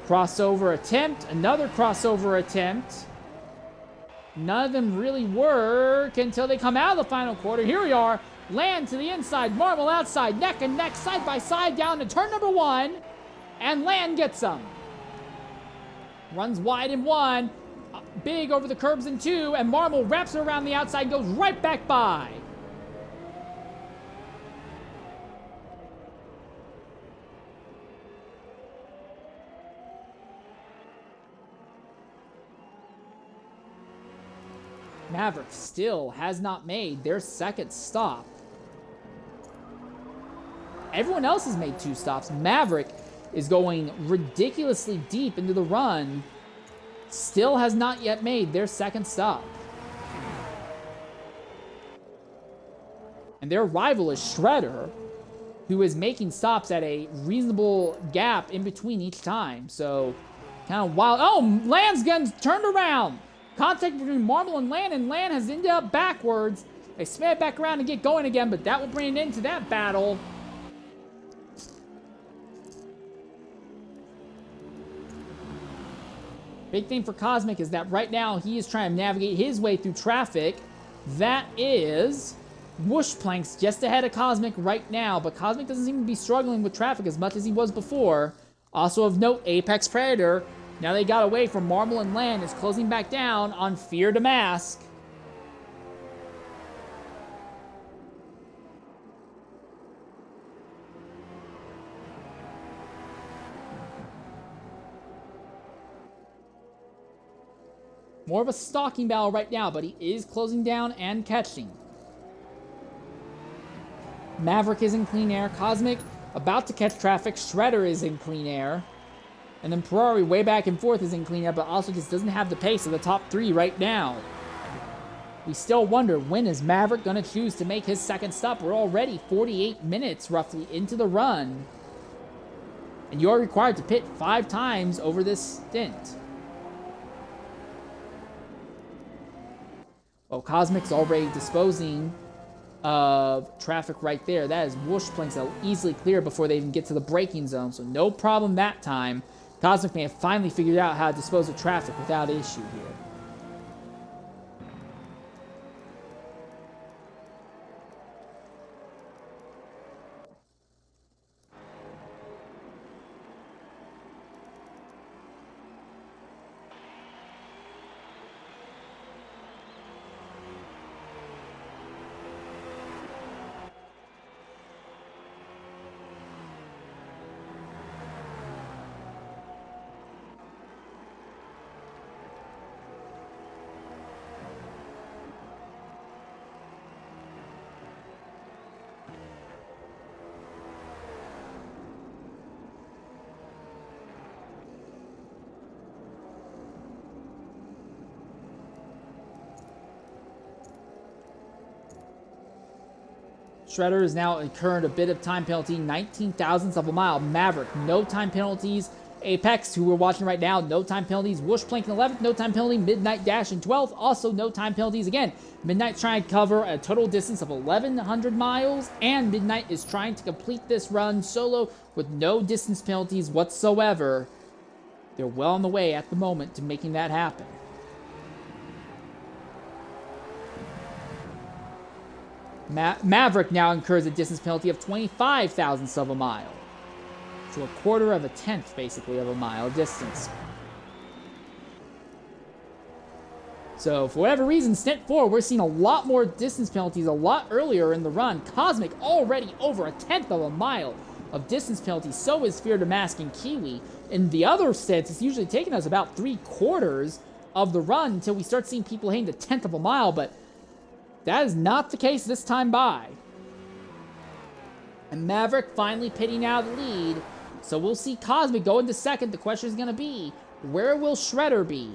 Crossover attempt. Another crossover attempt. None of them really work until they come out of the final quarter. Here we are. Land to the inside. Marvel outside. Neck and neck, side by side, down to turn number 1. And Land gets them. Runs wide in 1. Big over the curbs in 2. And Marvel wraps it around the outside, goes right back by. Maverick still has not made their second stop. Everyone else has made 2 stops. Maverick is going ridiculously deep into the run. Still has not yet made their second stop. And their rival is Shredder, who is making stops at a reasonable gap in between each time. So, kind of wild. Oh, Land's guns turned around. Contact between Marvel and Land has ended up backwards. They spin it back around and get going again, but that will bring an end to that battle. Big thing for Cosmic is that right now he is trying to navigate his way through traffic. That is Whoosh Planks just ahead of Cosmic right now, but Cosmic doesn't seem to be struggling with traffic as much as he was before. Also of note, Apex Predator, now they got away from Marvel and Land, is closing back down on Fear Damask. More of a stalking battle right now, but he is closing down and catching. Maverick is in clean air. Cosmic about to catch traffic. Shredder is in clean air. And then Ferrari way back and forth is in clean air, but also just doesn't have the pace of the top 3 right now. We still wonder, when is Maverick going to choose to make his second stop? We're already 48 minutes roughly into the run. And you're required to pit 5 times over this stint. Well, Cosmic's already disposing of traffic right there. That is Whoosh Planks that will easily clear before they even get to the braking zone, so no problem that time. Cosmic may have finally figured out how to dispose of traffic without issue here. Shredder has now incurred a bit of time penalty, 19 thousandths of a mile. Maverick, no time penalties. Apex, who we're watching right now, no time penalties. Whoosh Plank in 11th, no time penalty. Midnight Dash in 12th, also no time penalties. Again, Midnight's trying to cover a total distance of 1,100 miles, and Midnight is trying to complete this run solo with no distance penalties whatsoever. They're well on the way at the moment to making that happen. Maverick now incurs a distance penalty of 25 thousandths of a mile. So a quarter of a tenth, basically, of a mile distance. So, for whatever reason, Stint 4, we're seeing a lot more distance penalties a lot earlier in the run. Cosmic already over a tenth of a mile of distance penalties. So is Fear to Mask and Kiwi. In the other stints, it's usually taking us about 3/4 of the run until we start seeing people hitting the tenth of a mile, but that is not the case this time by. And Maverick finally pitting out of the lead. So we'll see Cosmic go into second. The question is going to be, where will Shredder be?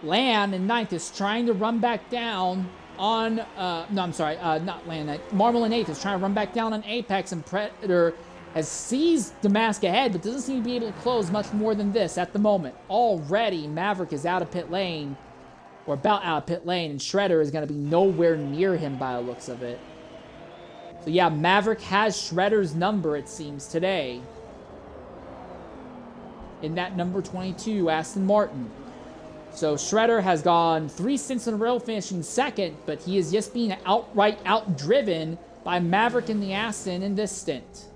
Lan in 9th is trying to run back down on, not Lan, Marvel in 8th is trying to run back down on Apex, and Predator has seized the mask ahead, but doesn't seem to be able to close much more than this at the moment. Already, Maverick is out of pit lane, or about out of pit lane, and Shredder is going to be nowhere near him by the looks of it. So yeah, Maverick has Shredder's number, it seems, today. In that number 22, Aston Martin. So Shredder has gone 3 stints in a row, finishing second, but he is just being outright outdriven by Maverick in the Aston in this stint.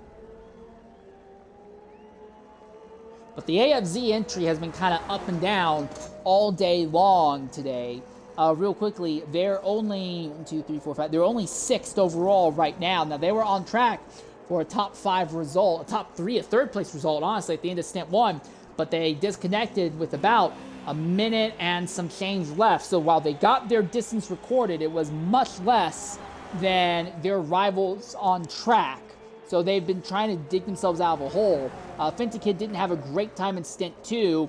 But the AFZ entry has been kind of up and down all day long today. Real quickly, they're only 1, 2, 3, 4, 5. They're only 6th overall right now. Now, they were on track for a top 5 result, a top 3, a 3rd place result, honestly, at the end of stint 1. But they disconnected with about a minute and some change left. So while they got their distance recorded, it was much less than their rivals on track. So they've been trying to dig themselves out of a hole. Fintikid didn't have a great time in Stint 2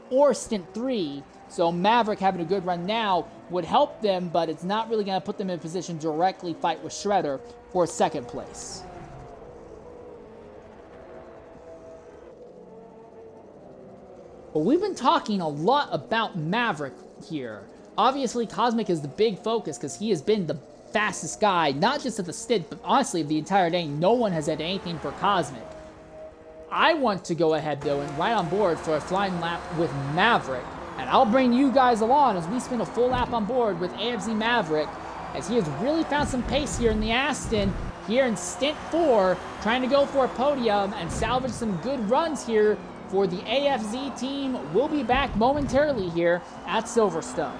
or Stint 3. So Maverick having a good run now would help them, but it's not really going to put them in a position to directly fight with Shredder for 2nd place. But we've been talking a lot about Maverick here. Obviously, Cosmic is the big focus because he has been the fastest guy, not just at the stint, but honestly the entire day. No one has had anything for Cosmic. I want to go ahead, though, and ride on board for a flying lap with Maverick. And I'll bring you guys along as we spin a full lap on board with AFZ Maverick, as he has really found some pace here in the Aston, here in Stint 4, trying to go for a podium and salvage some good runs here for the AFZ team. We'll be back momentarily here at Silverstone.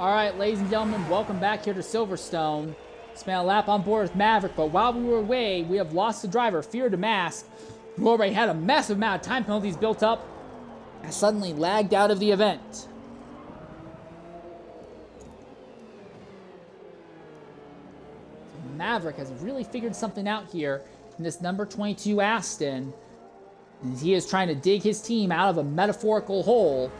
All right, ladies and gentlemen, welcome back here to Silverstone. Spent a lap on board with Maverick, but while we were away, we have lost the driver, Fear to Mask, who already had a massive amount of time penalties built up, and suddenly lagged out of the event. Maverick has really figured something out here in this number 22 Aston, and he is trying to dig his team out of a metaphorical hole.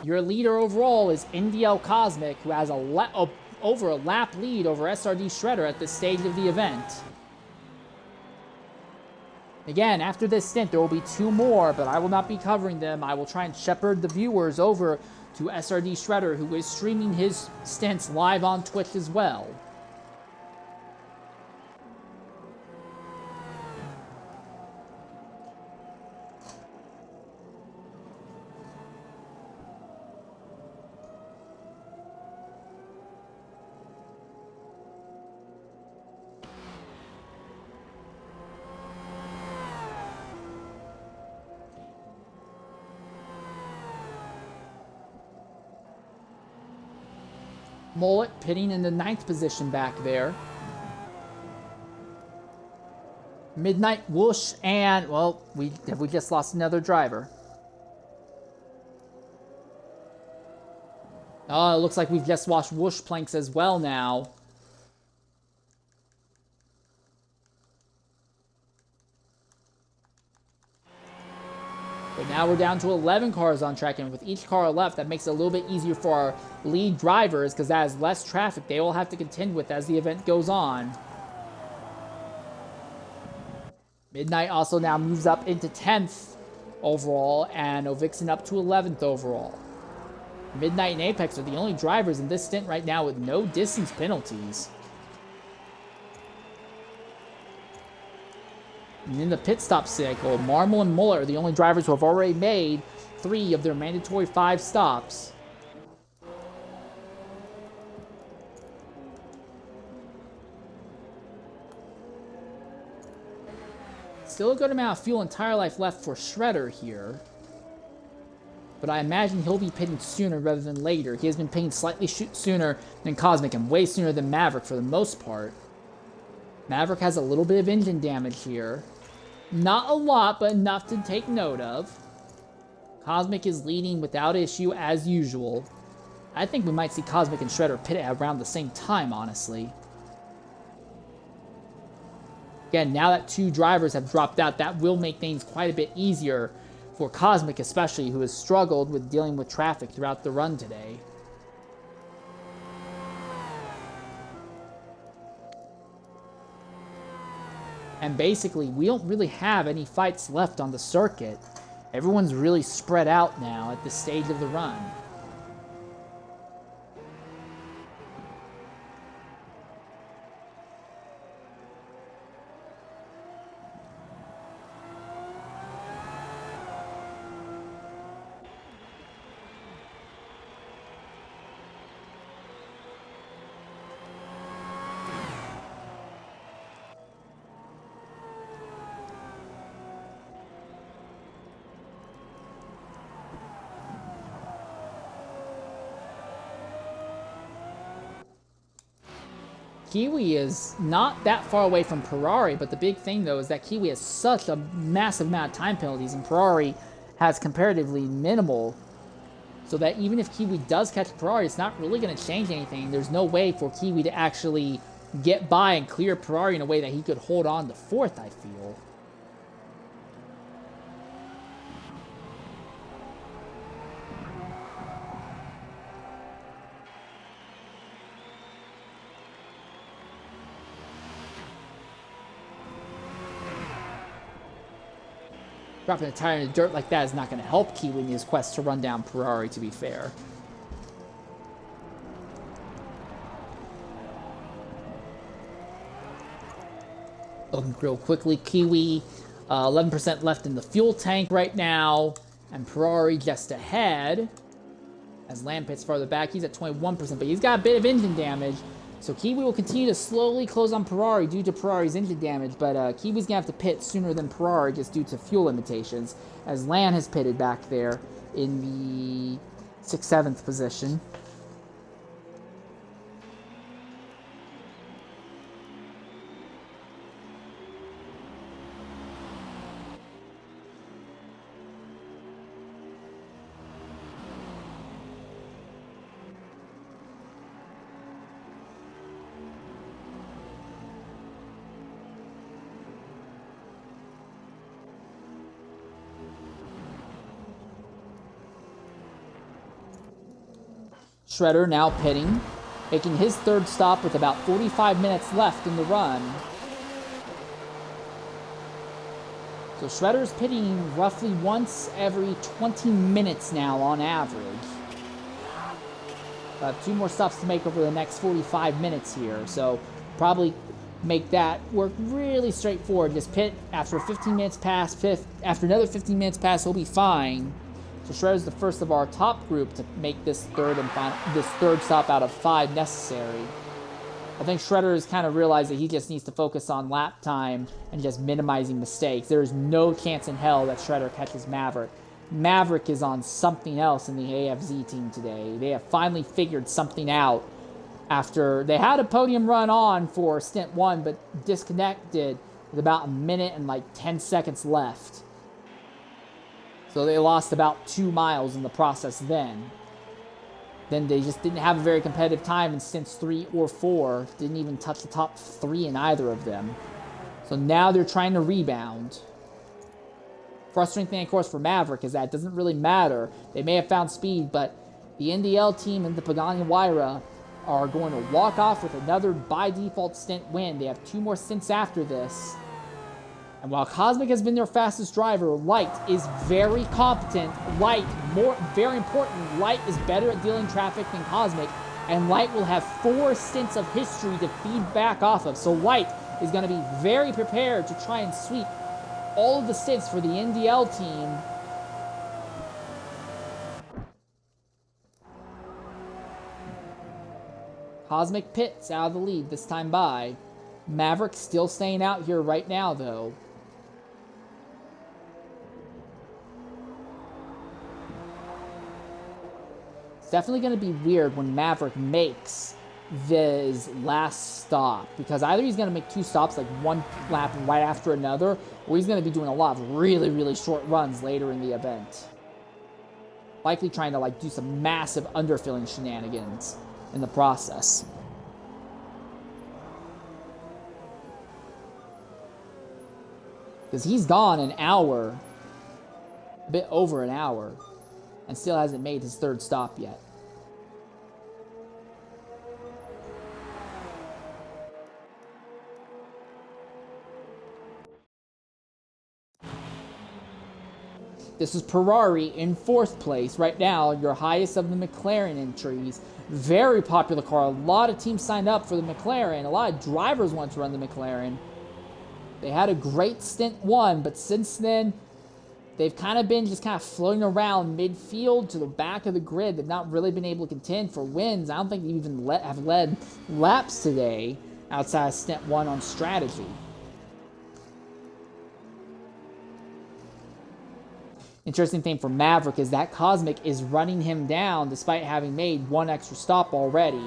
Your leader overall is NDL Cosmic, who has over a lap lead over SRD Shredder at this stage of the event. Again, after this stint, there will be 2 more, but I will not be covering them. I will try and shepherd the viewers over to SRD Shredder, who is streaming his stints live on Twitch as well. Mullet pitting in the 9th position back there. Midnight, Whoosh, and, well, we just lost another driver. Oh, it looks like we've just lost Whoosh planks as well now. But now we're down to 11 cars on track, and with each car left, that makes it a little bit easier for our lead drivers, because that is less traffic they will have to contend with as the event goes on. Midnight also now moves up into 10th overall, and Ovixen up to 11th overall. Midnight and Apex are the only drivers in this stint right now with no distance penalties. And in the pit stop cycle, Marmal and Muller are the only drivers who have already made 3 of their mandatory 5 stops. Still a good amount of fuel and tire life left for Shredder here. But I imagine he'll be pitting sooner rather than later. He has been pitting slightly sooner than Cosmic and way sooner than Maverick for the most part. Maverick has a little bit of engine damage here. Not a lot, but enough to take note of. Cosmic is leading without issue as usual. I think we might see Cosmic and Shredder pit at around the same time, honestly. Again, now that 2 drivers have dropped out, that will make things quite a bit easier for Cosmic especially, who has struggled with dealing with traffic throughout the run today. And basically, we don't really have any fights left on the circuit. Everyone's really spread out now at this stage of the run. Kiwi is not that far away from Ferrari, but the big thing, though, is that Kiwi has such a massive amount of time penalties, and Ferrari has comparatively minimal, so that even if Kiwi does catch Ferrari, it's not really going to change anything. There's no way for Kiwi to actually get by and clear Ferrari in a way that he could hold on to 4th, I feel. Dropping a tire in the dirt like that is not going to help Kiwi in his quest to run down Ferrari, to be fair. Looking real quickly, Kiwi, 11% left in the fuel tank right now, and Ferrari just ahead. As Lamb pits farther back, he's at 21%, but he's got a bit of engine damage. So Kiwi will continue to slowly close on Ferrari due to Ferrari's engine damage, but Kiwi's going to have to pit sooner than Ferrari just due to fuel limitations, as Lan has pitted back there in the 6th, 7th position. Shredder now pitting, making his third stop with about 45 minutes left in the run. So Shredder's pitting roughly once every 20 minutes now on average. 2 more stops to make over the next 45 minutes here, so probably make that work really straightforward. Just pit after 15 minutes pass, after another 15 minutes pass, he'll be fine. So Shredder's the first of our top group to make this third stop out of 5 necessary. I think Shredder has kind of realized that he just needs to focus on lap time and just minimizing mistakes. There is no chance in hell that Shredder catches Maverick. Maverick is on something else in the AFZ team today. They have finally figured something out after they had a podium run on for Stint 1, but disconnected with about a minute and like 10 seconds left. So they lost about 2 miles in the process then. Then they just didn't have a very competitive time in Stints 3 or 4. Didn't even touch the top 3 in either of them. So now they're trying to rebound. Frustrating thing, of course, for Maverick is that it doesn't really matter. They may have found speed, but the NDL team and the Pagani Huayra are going to walk off with another by default stint win. They have 2 more stints after this. And while Cosmic has been their fastest driver, Light is very competent. Light, very important, Light is better at dealing traffic than Cosmic, and Light will have 4 stints of history to feed back off of. So Light is going to be very prepared to try and sweep all of the stints for the NDL team. Cosmic pits out of the lead this time by. Maverick still staying out here right now, though. It's definitely going to be weird when Maverick makes this last stop, because either he's going to make 2 stops, like 1 lap right after another, or he's going to be doing a lot of really, really short runs later in the event. Likely trying to like do some massive underfilling shenanigans in the process. Because he's gone an hour, a bit over an hour, and still hasn't made his 3rd stop yet. This is Ferrari in 4th place right now, your highest of the McLaren entries. Very popular car. A lot of teams signed up for the McLaren. A lot of drivers want to run the McLaren. They had a great Stint 1, but since then, they've kind of been just kind of floating around midfield to the back of the grid. They've not really been able to contend for wins. I don't think they even have led laps today outside of Stint 1 on strategy. Interesting thing for Maverick is that Cosmic is running him down despite having made 1 extra stop already.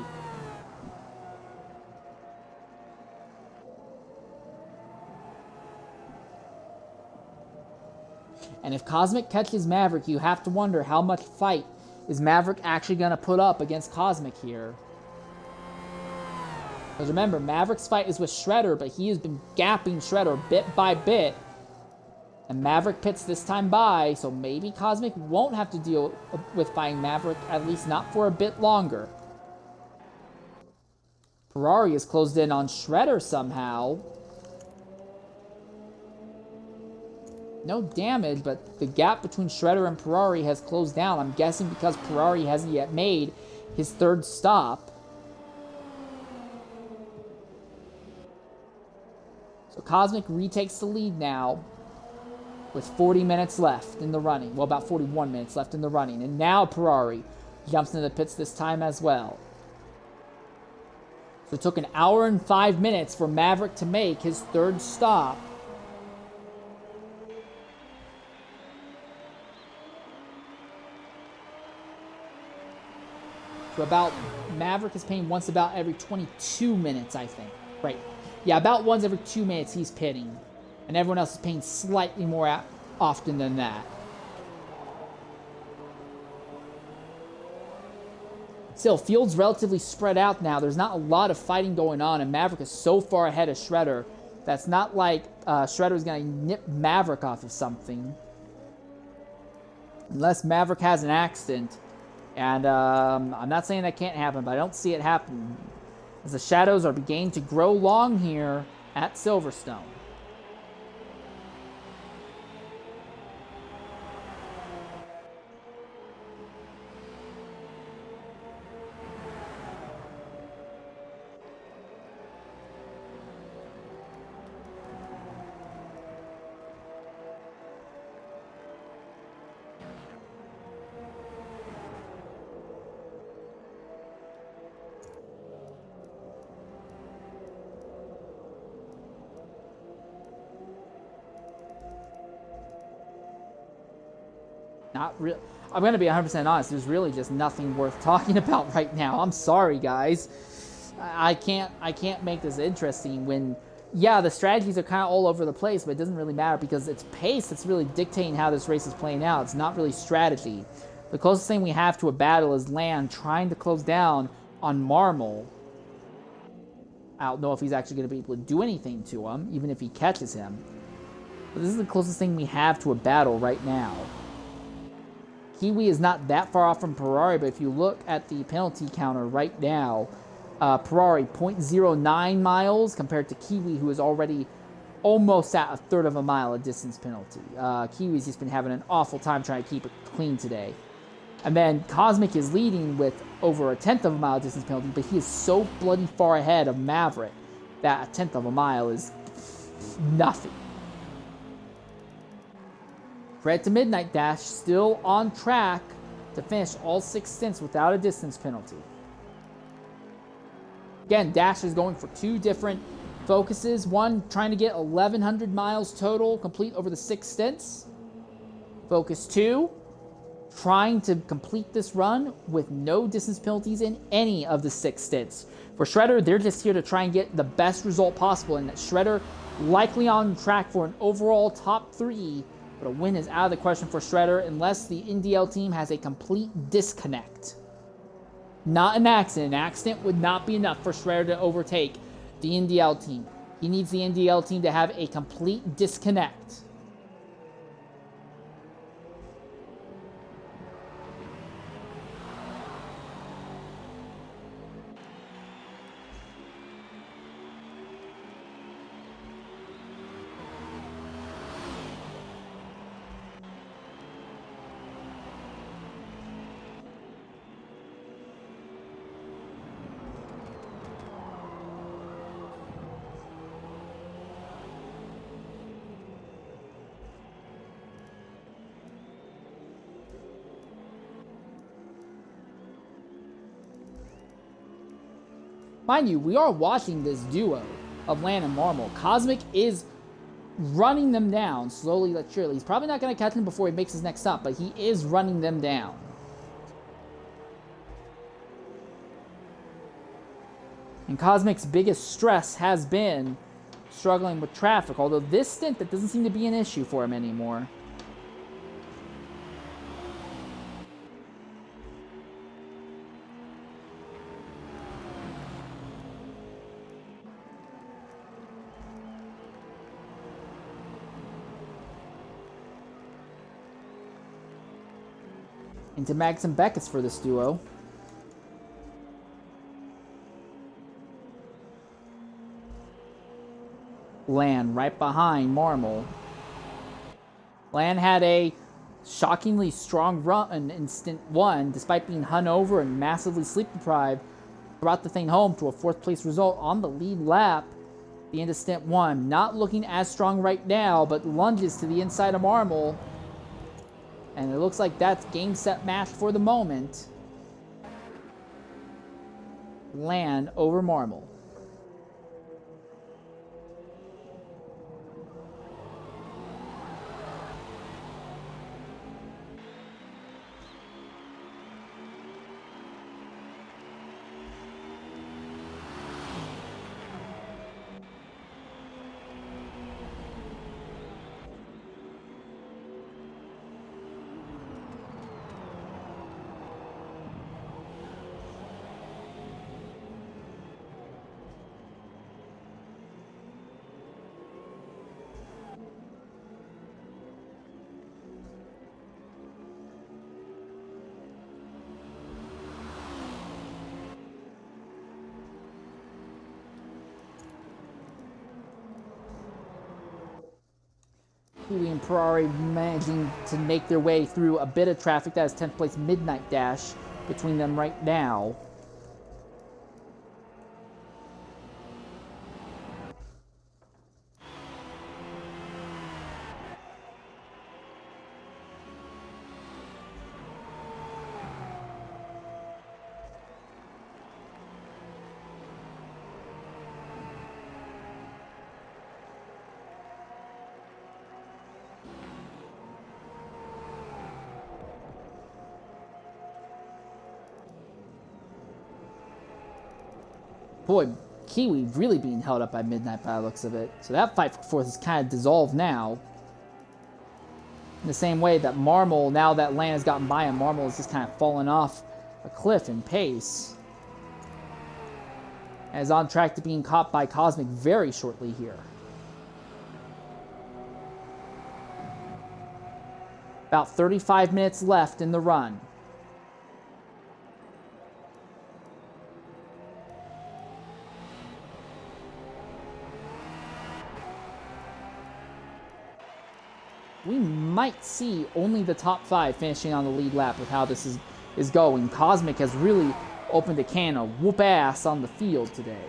And if Cosmic catches Maverick, you have to wonder how much fight is Maverick actually going to put up against Cosmic here. Because remember, Maverick's fight is with Shredder, but he has been gapping Shredder bit by bit. And Maverick pits this time by, so maybe Cosmic won't have to deal with fighting Maverick, at least not for a bit longer. Ferrari has closed in on Shredder somehow. No damage, but the gap between Shredder and Ferrari has closed down. I'm guessing because Ferrari hasn't yet made his 3rd stop. So Cosmic retakes the lead now with 40 minutes left in the running. Well, about 41 minutes left in the running. And now Ferrari jumps into the pits this time as well. So it took an hour and 5 minutes for Maverick to make his 3rd stop. So about, Maverick is pitting once about every 22 minutes, I think. Right. Yeah, about once every 2 minutes he's pitting. And everyone else is pitting slightly more often than that. Still, field's relatively spread out now. There's not a lot of fighting going on, and Maverick is so far ahead of Shredder. That's not like Shredder is going to nip Maverick off of something. Unless Maverick has an accident. And I'm not saying that can't happen, but I don't see it happening, as the shadows are beginning to grow long here at Silverstone. Not real. I'm going to be 100% honest. There's really just nothing worth talking about right now. I'm sorry, guys. I can't make this interesting when, yeah, the strategies are kind of all over the place, but it doesn't really matter because it's pace that's really dictating how this race is playing out. It's not really strategy. The closest thing we have to a battle is Land trying to close down on Marmol. I don't know if he's actually going to be able to do anything to him, even if he catches him. But this is the closest thing we have to a battle right now. Kiwi is not that far off from Ferrari, but if you look at the penalty counter right now, Ferrari 0.09 miles compared to Kiwi, who is already almost at a third of a mile of distance penalty. Kiwi's just been having an awful time trying to keep it clean today. And then Cosmic is leading with over a tenth of a mile distance penalty, but he is so bloody far ahead of Maverick that a tenth of a mile is nothing. Fred to Midnight Dash still on track to finish all 6 stints without a distance penalty. Again, Dash is going for 2 different focuses. One, trying to get 1,100 miles total complete over the 6 stints. Focus 2, trying to complete this run with no distance penalties in any of the 6 stints. For Shredder, they're just here to try and get the best result possible, and Shredder likely on track for an overall top 3. But a win is out of the question for Shredder unless the NDL team has a complete disconnect. Not an accident. An accident would not be enough for Shredder to overtake the NDL team. He needs the NDL team to have a complete disconnect. Mind you, we are watching this duo of Land and Marmol. Cosmic is running them down slowly but surely. He's probably not going to catch them before he makes his next stop, but he is running them down. And Cosmic's biggest stress has been struggling with traffic, although this stint, that doesn't seem to be an issue for him anymore. Into Mags and Beckett's for this duo. Land right behind Marmol. Land had a shockingly strong run in Stint 1, despite being hung over and massively sleep deprived. Brought the thing home to a 4th place result on the lead lap. The end of Stint 1. Not looking as strong right now, but lunges to the inside of Marmol. And it looks like that's game, set, match for the moment. Land over Marmol. Kiwi and Ferrari managing to make their way through a bit of traffic. That is 10th place Midnight Dash between them right now. Boy, Kiwi really being held up by Midnight by the looks of it. So that fight for fourth is kind of dissolved now. In the same way that Marmol, now that Lance has gotten by him, Marmol is just kind of fallen off a cliff in pace. And is on track to being caught by Cosmic very shortly here. About 35 minutes left in the run. We might see only the top 5 finishing on the lead lap with how this is going. Cosmic has really opened a can of whoop ass on the field today.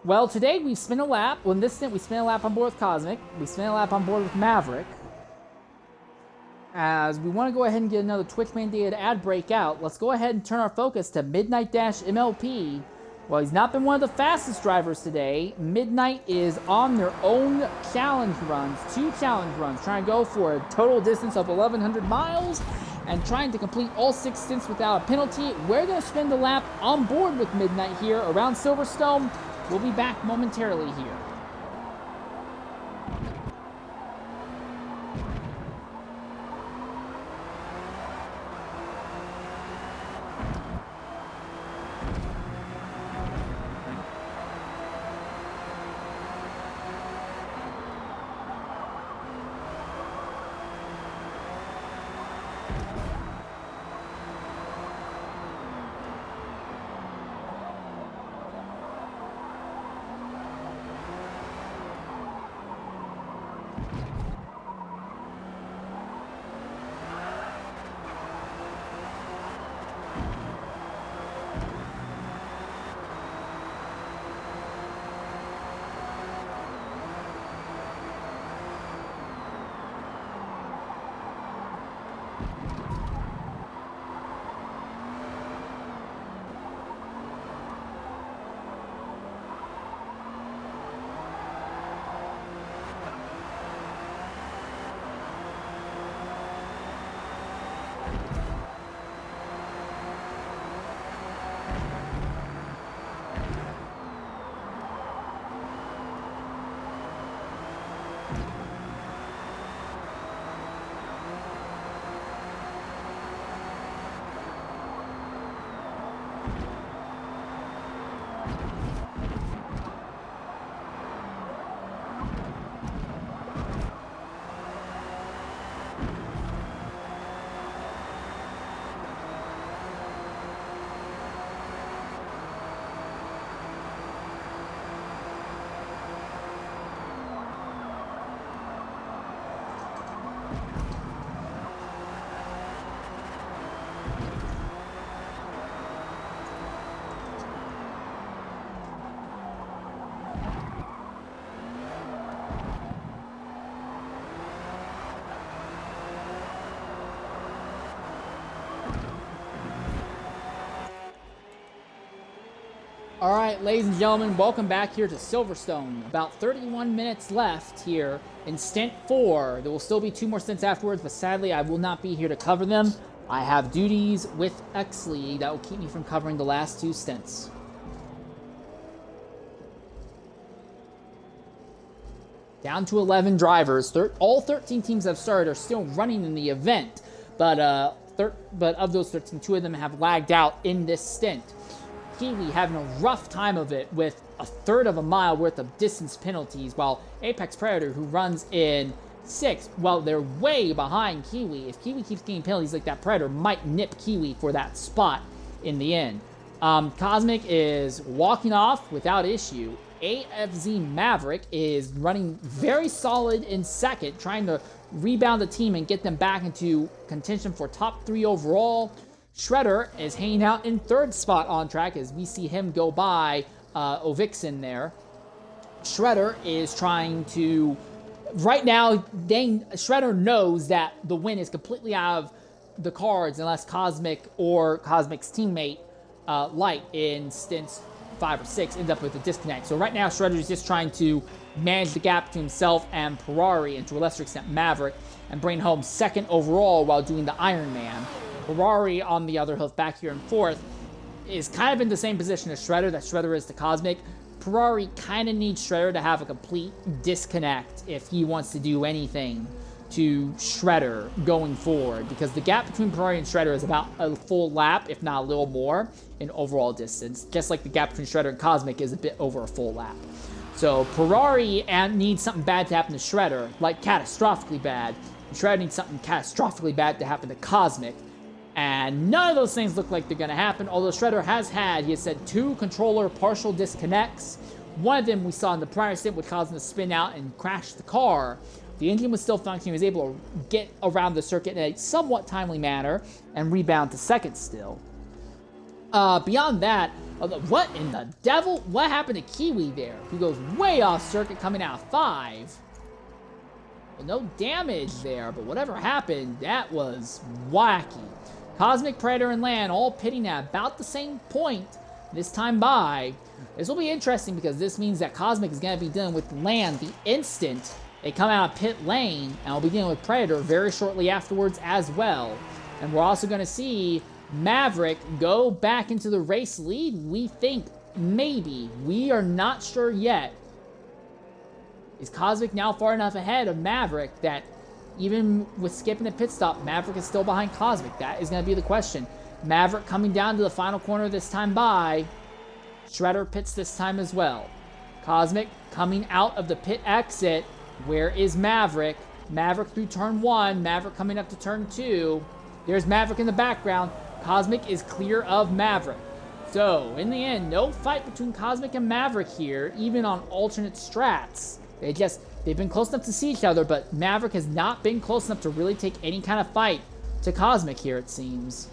Well, today we spin a lap. Well, in this stint, we spin a lap on board with Cosmic. We spin a lap on board with Maverick. As we want to go ahead and get another Twitch-mandated ad break out, let's go ahead and turn our focus to Midnight Dash MLP. Well, he's not been one of the fastest drivers today. Midnight is on their own challenge runs, 2 challenge runs, trying to go for a total distance of 1,100 miles and trying to complete all 6 stints without a penalty. We're going to spin the lap on board with Midnight here around Silverstone. We'll be back momentarily here. All right, ladies and gentlemen, welcome back here to Silverstone. About 31 minutes left here in Stint 4. There will still be 2 more stints afterwards, but sadly I will not be here to cover them. I have duties with Exley that will keep me from covering the last 2 stints. Down to 11 drivers. All 13 teams that have started are still running in the event, but of those 13, 2 of them have lagged out in this stint. Kiwi having a rough time of it with a third of a mile worth of distance penalties, while Apex Predator, who runs in 6th, well, they're way behind Kiwi. If Kiwi keeps getting penalties like that, Predator might nip Kiwi for that spot in the end. Cosmic is walking off without issue. AFZ Maverick is running very solid in 2nd, trying to rebound the team and get them back into contention for top 3 overall. Shredder is hanging out in 3rd spot on track as we see him go by Ovixin there. Shredder is trying to... Right now, Shredder knows that the win is completely out of the cards unless Cosmic or Cosmic's teammate Light in stints 5 or 6 end up with a disconnect. So right now, Shredder is just trying to manage the gap between himself and Ferrari, and to a lesser extent Maverick, and bring home 2nd overall while doing the Iron Man. Ferrari, on the other hand, back here in 4th, is kind of in the same position as Shredder that Shredder is to Cosmic. Ferrari kind of needs Shredder to have a complete disconnect if he wants to do anything to Shredder going forward, because the gap between Ferrari and Shredder is about a full lap, if not a little more, in overall distance, just like the gap between Shredder and Cosmic is a bit over a full lap. So Ferrari needs something bad to happen to Shredder, like catastrophically bad, and Shredder needs something catastrophically bad to happen to Cosmic, and none of those things look like they're going to happen, although Shredder has said 2 controller partial disconnects. One of them we saw in the prior stint would cause him to spin out and crash the car. The engine was still functioning. He was able to get around the circuit in a somewhat timely manner and rebound to 2nd still. Beyond that, what in the devil? What happened to Kiwi there? He goes way off circuit coming out of 5. Well, no damage there, but whatever happened, that was wacky. Cosmic, Predator, and Land all pitting at about the same point this time by. This will be interesting because this means that Cosmic is going to be dealing with Land the instant they come out of pit lane, and we'll be dealing with Predator very shortly afterwards as well. And we're also going to see Maverick go back into the race lead. We think maybe. We are not sure yet. Is Cosmic now far enough ahead of Maverick that even with skipping the pit stop, Maverick is still behind Cosmic? That is going to be the question. Maverick coming down to the final corner this time by. Shredder pits this time as well. Cosmic coming out of the pit exit. Where is Maverick? Maverick through turn 1. Maverick coming up to turn 2. There's Maverick in the background. Cosmic is clear of Maverick. So, in the end, no fight between Cosmic and Maverick here, even on alternate strats. They've been close enough to see each other, but Maverick has not been close enough to really take any kind of fight to Cosmic here, it seems.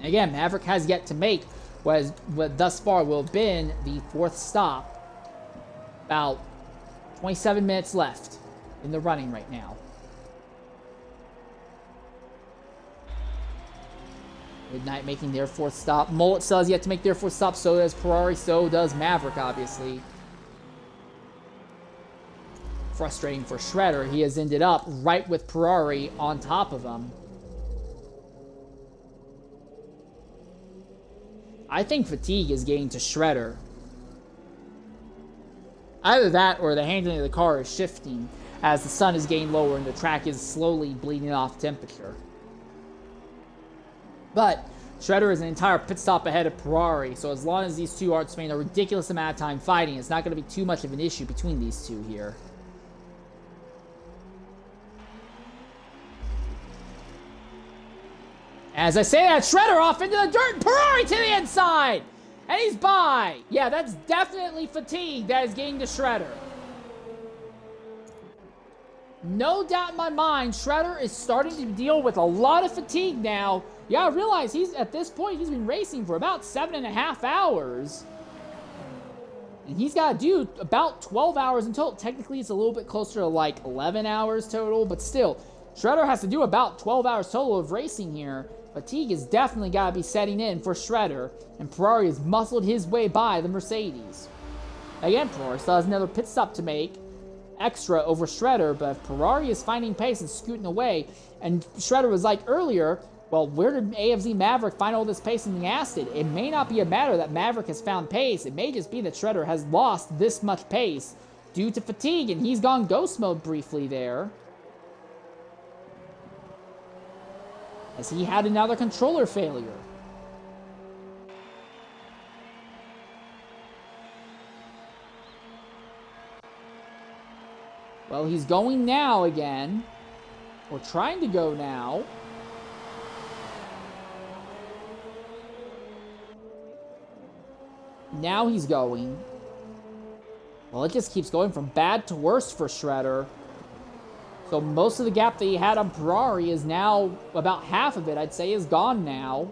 Again, Maverick has yet to make what thus far will have been the 4th stop. About 27 minutes left in the running right now. Midnight making their 4th stop. Mullet still has yet to make their 4th stop. So does Ferrari. So does Maverick, obviously. Frustrating for Shredder. He has ended up right with Ferrari on top of him. I think fatigue is getting to Shredder. Either that or the handling of the car is shifting as the sun is getting lower and the track is slowly bleeding off temperature. But Shredder is an entire pit stop ahead of Ferrari, so as long as these two aren't spending a ridiculous amount of time fighting, it's not going to be too much of an issue between these two here. As I say that, Shredder off into the dirt, Ferrari to the inside! And he's by! Yeah, that's definitely fatigue that is getting to Shredder. No doubt in my mind, Shredder is starting to deal with a lot of fatigue now. Yeah, I realize at this point, he's been racing for about 7.5 hours. And he's got to do about 12 hours in total. Technically, it's a little bit closer to like 11 hours total, but still, Shredder has to do about 12 hours total of racing here. Fatigue has definitely got to be setting in for Shredder, and Ferrari has muscled his way by the Mercedes. Again, Ferrari still has another pit stop to make, extra over Shredder, but Ferrari is finding pace and scooting away, and Shredder was like earlier, well, where did AFZ Maverick find all this pace in the Aston? It may not be a matter that Maverick has found pace, it may just be that Shredder has lost this much pace due to fatigue, and he's gone ghost mode briefly there. As he had another controller failure. Well, he's going now again. Or trying to go now. Now he's going. Well, it just keeps going from bad to worse for Shredder. So most of the gap that he had on Ferrari is now, about half of it, I'd say, is gone now.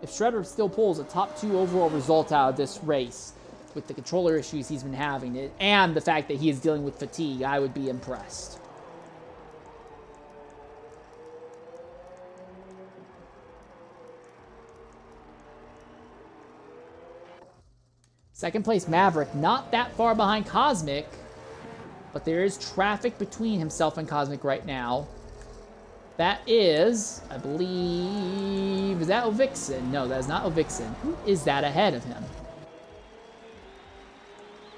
If Shredder still pulls a top 2 overall result out of this race, with the controller issues he's been having, and the fact that he is dealing with fatigue, I would be impressed. Second place Maverick, not that far behind Cosmic, but there is traffic between himself and Cosmic right now. That is, I believe, is that Ovixin? No, that is not Ovixin. Who is that ahead of him?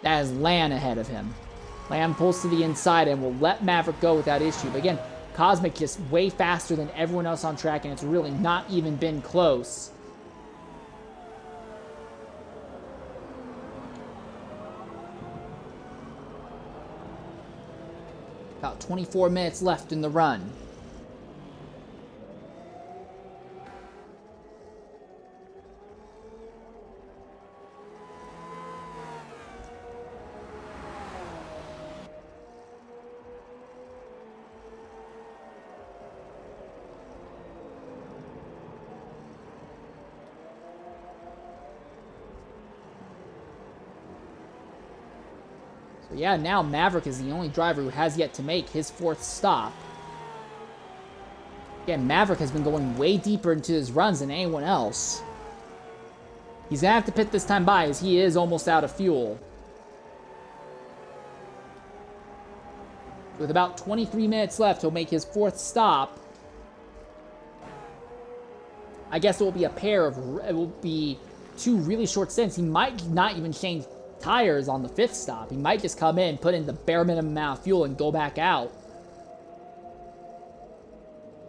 That is Lan ahead of him. Lan pulls to the inside and will let Maverick go without issue. But again, Cosmic just way faster than everyone else on track, and it's really not even been close. About 24 minutes left in the run. So yeah, now Maverick is the only driver who has yet to make his 4th stop. Again, Maverick has been going way deeper into his runs than anyone else. He's going to have to pit this time by as he is almost out of fuel. With about 23 minutes left, he'll make his 4th stop. I guess it will be it will be 2 really short stints. He might not even change tires on the 5th stop. He might just come in, put in the bare minimum amount of fuel, and go back out.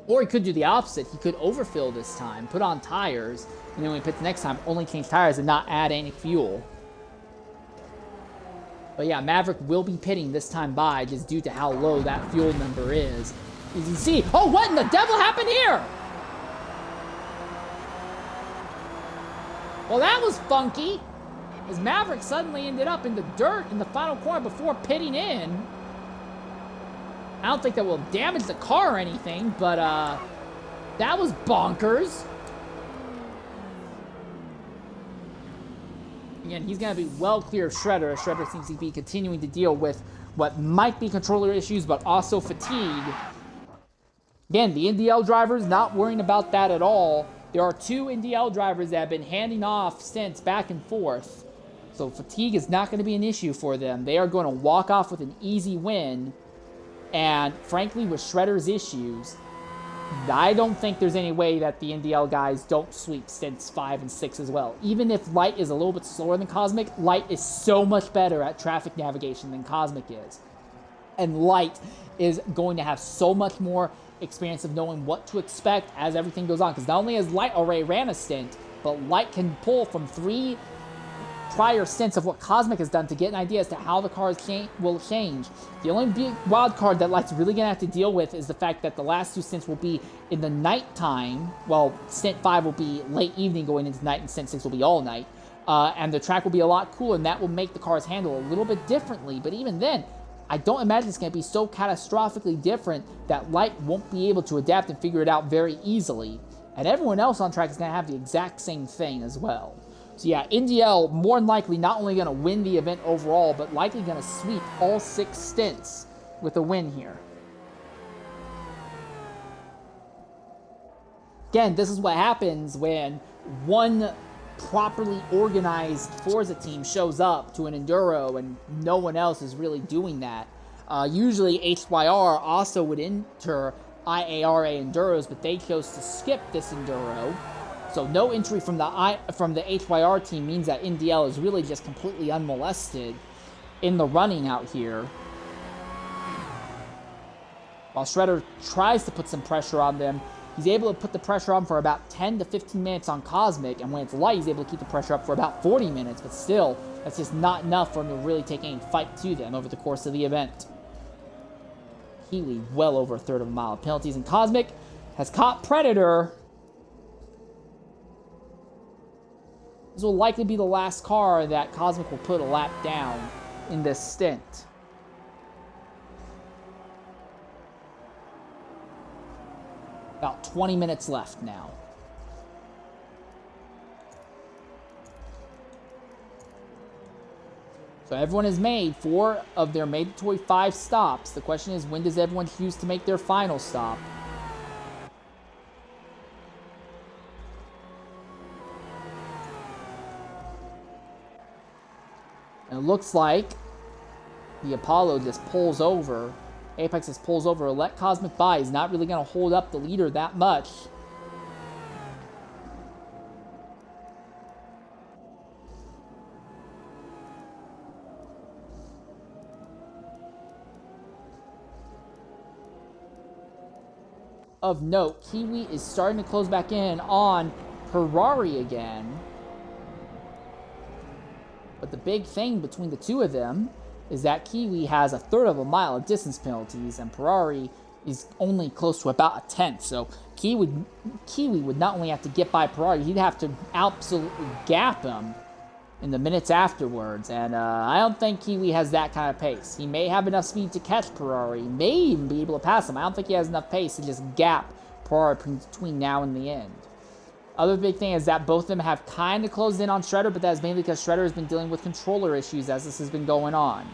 Or he could do the opposite. He could overfill this time, put on tires, and then when he pits next time, only change tires and not add any fuel. But yeah, Maverick will be pitting this time by just due to how low that fuel number is. As you see, oh, what in the devil happened here? Well, that was funky. As Maverick suddenly ended up in the dirt in the final corner before pitting in. I don't think that will damage the car or anything, but that was bonkers. Again, he's going to be well clear of Shredder, as Shredder seems to be continuing to deal with what might be controller issues, but also fatigue. Again, the NDL drivers not worrying about that at all. There are 2 NDL drivers that have been handing off stints back and forth. So fatigue is not going to be an issue for them. They are going to walk off with an easy win. And frankly, with Shredder's issues, I don't think there's any way that the NDL guys don't sweep stints 5 and 6 as well. Even if Light is a little bit slower than Cosmic, Light is so much better at traffic navigation than Cosmic is. And Light is going to have so much more experience of knowing what to expect as everything goes on. Because not only has Light already ran a stint, but Light can pull from 3 prior stints of what Cosmic has done to get an idea as to how the cars will change. The only big wild card that Light's really going to have to deal with is the fact that the last 2 stints will be in the nighttime. Well, stint 5 will be late evening going into night, and stint 6 will be all night. And the track will be a lot cooler, and that will make the cars handle a little bit differently. But even then, I don't imagine it's going to be so catastrophically different that Light won't be able to adapt and figure it out very easily. And everyone else on track is going to have the exact same thing as well. So yeah, NDL more than likely not only going to win the event overall, but likely going to sweep all 6 stints with a win here. Again, this is what happens when one properly organized Forza team shows up to an Enduro and no one else is really doing that. Usually HYR also would enter IARA Enduros, but they chose to skip this Enduro. So no entry from the HYR team means that NDL is really just completely unmolested in the running out here. While Shredder tries to put some pressure on them, he's able to put the pressure on for about 10 to 15 minutes on Cosmic, and when it's light, he's able to keep the pressure up for about 40 minutes, but still, that's just not enough for him to really take any fight to them over the course of the event. Kiwi well over a third of a mile of penalties, and Cosmic has caught Predator. This will likely be the last car that Cosmic will put a lap down in this stint. About 20 minutes left now. So everyone has made 4 of their mandatory 5 stops. The question is, when does everyone choose to make their final stop? And it looks like the Apollo just pulls over. Apex just pulls over. Let Cosmic by. He's not really going to hold up the leader that much. Of note, Kiwi is starting to close back in on Ferrari again. But the big thing between the two of them is that Kiwi has a third of a mile of distance penalties, and Ferrari is only close to about a tenth. So Kiwi would not only have to get by Ferrari, he'd have to absolutely gap him in the minutes afterwards. And I don't think Kiwi has that kind of pace. He may have enough speed to catch Ferrari, may even be able to pass him. I don't think he has enough pace to just gap Ferrari between now and the end. Other big thing is that both of them have kind of closed in on Shredder, but that's mainly because Shredder has been dealing with controller issues as this has been going on.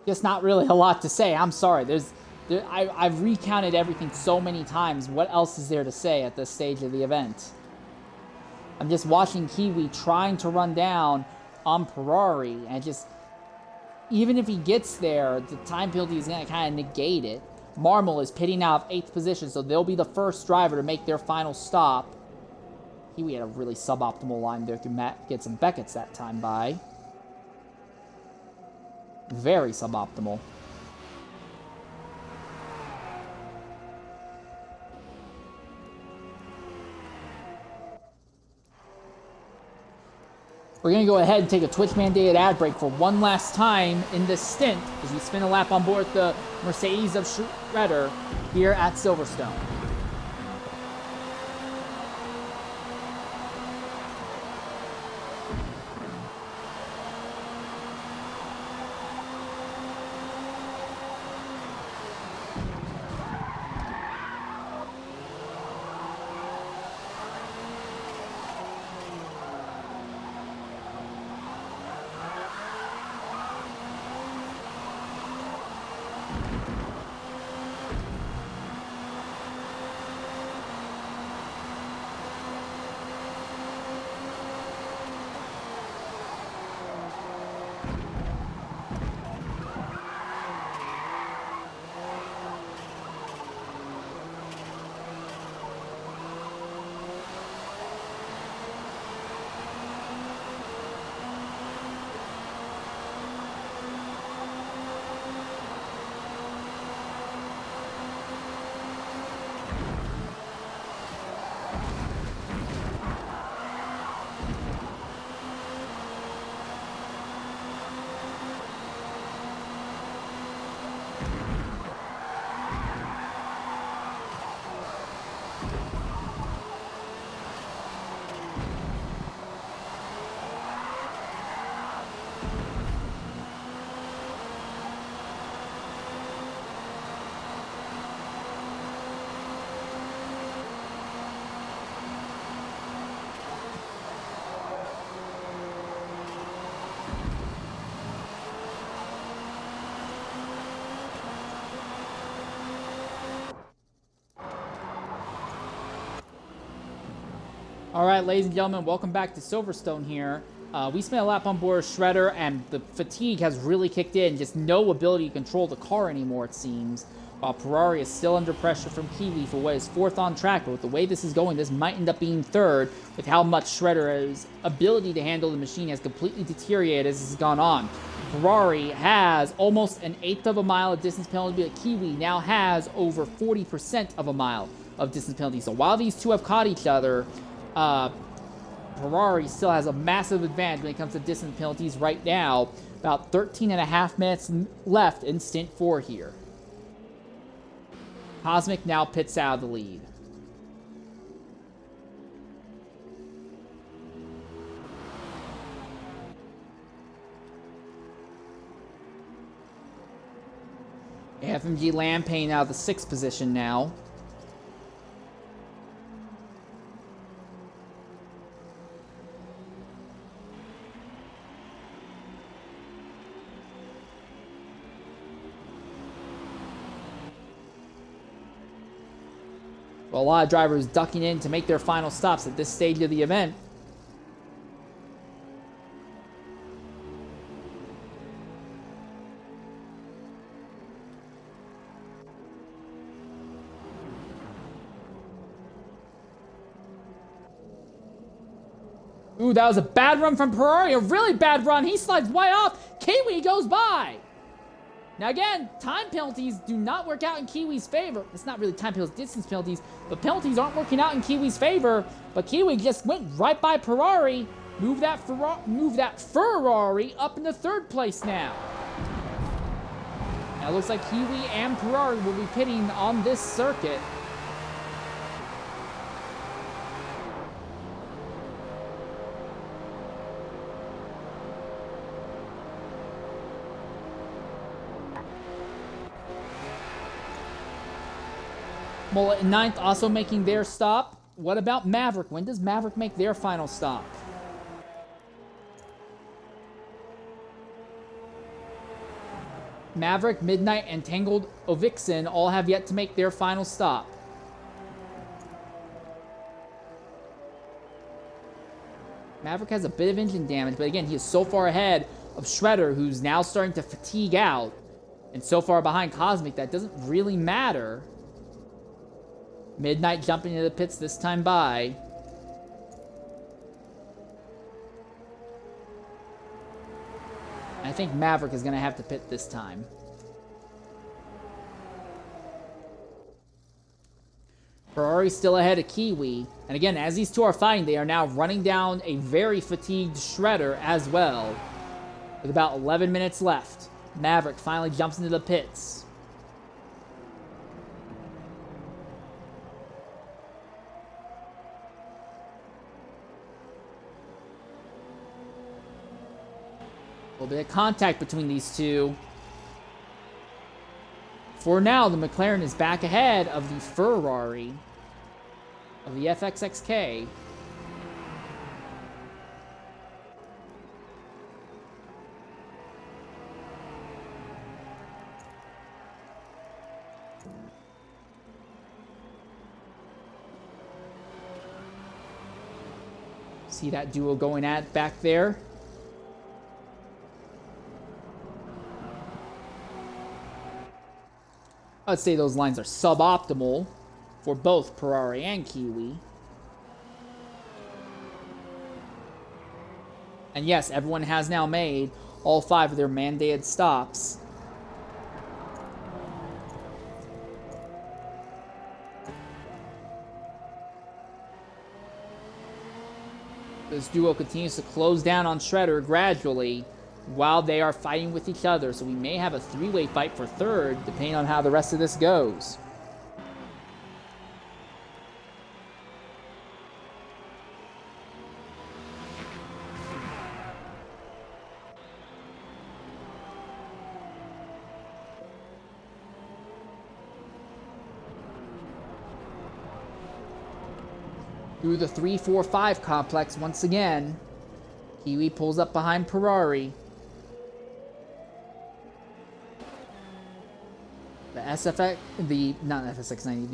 Just not really a lot to say. I'm sorry. I've recounted everything so many times. What else is there to say at this stage of the event? I'm just watching Kiwi trying to run down on Ferrari, and just, even if he gets there, the time penalty is going to kind of negate it. Marmol is pitting out of 8th position, so they'll be the first driver to make their final stop. Kiwi had a really suboptimal line there through Matt Gitz and Beckett's that time by. Very suboptimal. We're going to go ahead and take a Twitch-mandated ad break for one last time in this stint as we spin a lap on board the Mercedes of Shredder here at Silverstone. All right, ladies and gentlemen, welcome back to Silverstone here. We spent a lap on board Shredder, and the fatigue has really kicked in. Just no ability to control the car anymore, it seems. While Ferrari is still under pressure from Kiwi for what is fourth on track. But with the way this is going, this might end up being third with how much Shredder's ability to handle the machine has completely deteriorated as this has gone on. Ferrari has almost an eighth of a mile of distance penalty, but Kiwi now has over 40% of a mile of distance penalty. So while these two have caught each other, Ferrari still has a massive advantage when it comes to distance penalties right now. About 13 and a half minutes left in stint 4 here. Cosmic now pits out of the lead. FMG Lampane out of the 6th position now. Well, a lot of drivers ducking in to make their final stops at this stage of the event. Ooh, that was a bad run from Ferrari. A really bad run. He slides way off. Kiwi goes by. Now again, time penalties do not work out in Kiwi's favor. It's not really time penalties, distance penalties, but penalties aren't working out in Kiwi's favor. But Kiwi just went right by Ferrari, move that Ferrari up into 3rd place now. Now it looks like Kiwi and Ferrari will be pitting on this circuit. Mullet in 9th also making their stop. What about Maverick? When does Maverick make their final stop? Maverick, Midnight, and Tangled Ovixen all have yet to make their final stop. Maverick has a bit of engine damage, but again, he is so far ahead of Shredder, who's now starting to fatigue out, and so far behind Cosmic that doesn't really matter. Midnight jumping into the pits this time by. I think Maverick is going to have to pit this time. Ferrari still ahead of Kiwi. And again, as these two are fighting, they are now running down a very fatigued Shredder as well. With about 11 minutes left. Maverick finally jumps into the pits. A little bit of contact between these two. For now, the McLaren is back ahead of the Ferrari of the FXXK. See that duo going at it back there. I'd say those lines are suboptimal for both Ferrari and Kiwi. And yes, everyone has now made all 5 of their mandated stops. This duo continues to close down on Shredder gradually while they are fighting with each other, so we may have a 3-way fight for 3rd, depending on how the rest of this goes. Through the 3-4-5 complex once again, Kiwi pulls up behind Ferrari. The SFX, not FSX90,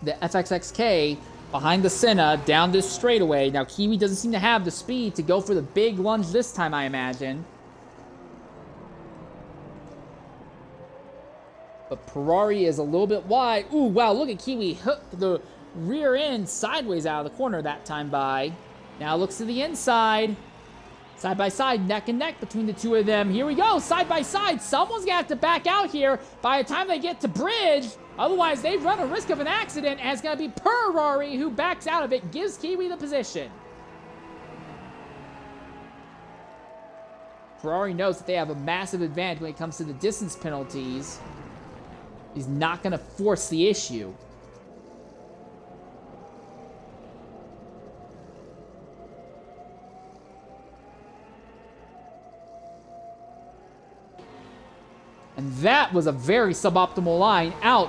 the FXXK behind the Senna, down this straightaway. Now, Kiwi doesn't seem to have the speed to go for the big lunge this time, I imagine. But Ferrari is a little bit wide. Ooh, wow, look at Kiwi hook the rear end sideways out of the corner that time by. Now looks to the inside. Side by side, neck and neck between the two of them. Here we go, side by side. Someone's gonna have to back out here by the time they get to bridge. Otherwise, they run a risk of an accident, and it's gonna be Ferrari who backs out of it, gives Kiwi the position. Ferrari knows that they have a massive advantage when it comes to the distance penalties. He's not going to force the issue. And that was a very suboptimal line out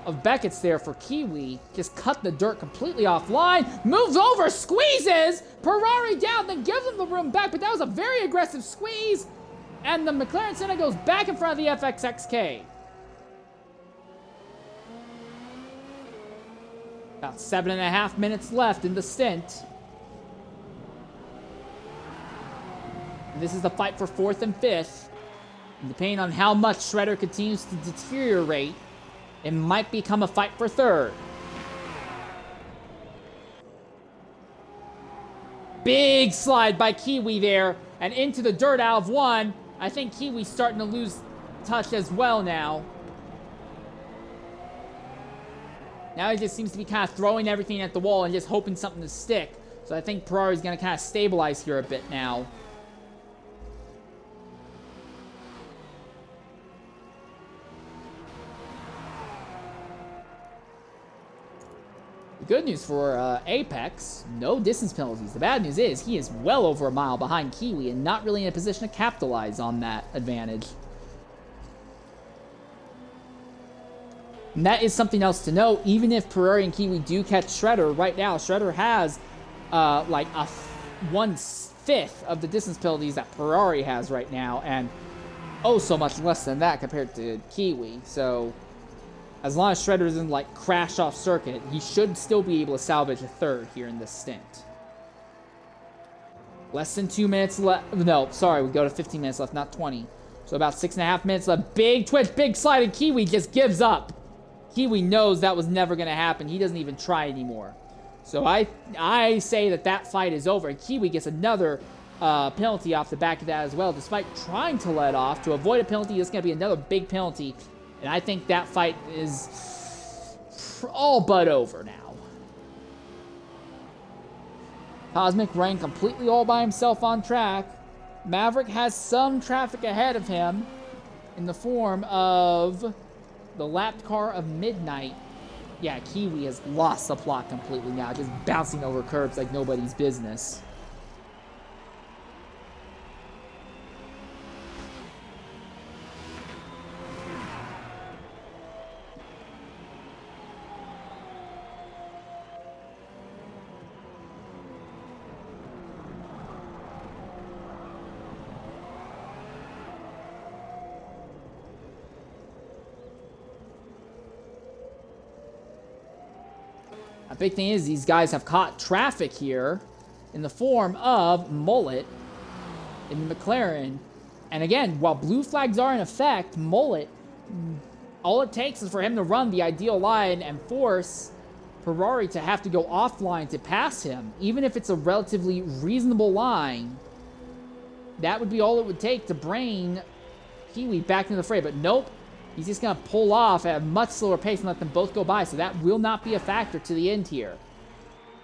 of Beckett's there for Kiwi. Just cut the dirt completely offline. Moves over, squeezes Ferrari down, then gives him the room back. But that was a very aggressive squeeze. And the McLaren Senna goes back in front of the FXXK. About 7.5 minutes left in the stint. And this is the fight for 4th and 5th. And depending on how much Shredder continues to deteriorate, it might become a fight for 3rd. Big slide by Kiwi there, and into the dirt out of 1. I think Kiwi's starting to lose touch as well now. Now he just seems to be kind of throwing everything at the wall and just hoping something to stick. So I think Ferrari's going to kind of stabilize here a bit now. The good news for Apex, no distance penalties. The bad news is he is well over a mile behind Kiwi and not really in a position to capitalize on that advantage. And that is something else to note. Even if Ferrari and Kiwi do catch Shredder, right now, Shredder has like a 1/5 of the distance penalties that Ferrari has right now, and oh, so much less than that compared to Kiwi. So, as long as Shredder doesn't like crash off circuit, he should still be able to salvage a 3rd here in this stint. Less than 2 minutes left. No, sorry, we go to 15 minutes left, not 20. So about 6.5 minutes left. Big twitch, big slide, and Kiwi just gives up. Kiwi knows that was never going to happen. He doesn't even try anymore. So I say that fight is over. And Kiwi gets another penalty off the back of that as well. Despite trying to let off to avoid a penalty, it's going to be another big penalty. And I think that fight is all but over now. Cosmic ran completely all by himself on track. Maverick has some traffic ahead of him in the form of the lapped car of Midnight. Yeah, Kiwi has lost the plot completely now, just bouncing over curbs like nobody's business. A big thing is these guys have caught traffic here in the form of Mullet in McLaren. And again, while blue flags are in effect, Mullet, all it takes is for him to run the ideal line and force Ferrari to have to go offline to pass him. Even if it's a relatively reasonable line, that would be all it would take to bring Kiwi back into the fray. But nope. He's just going to pull off at a much slower pace and let them both go by, so that will not be a factor to the end here.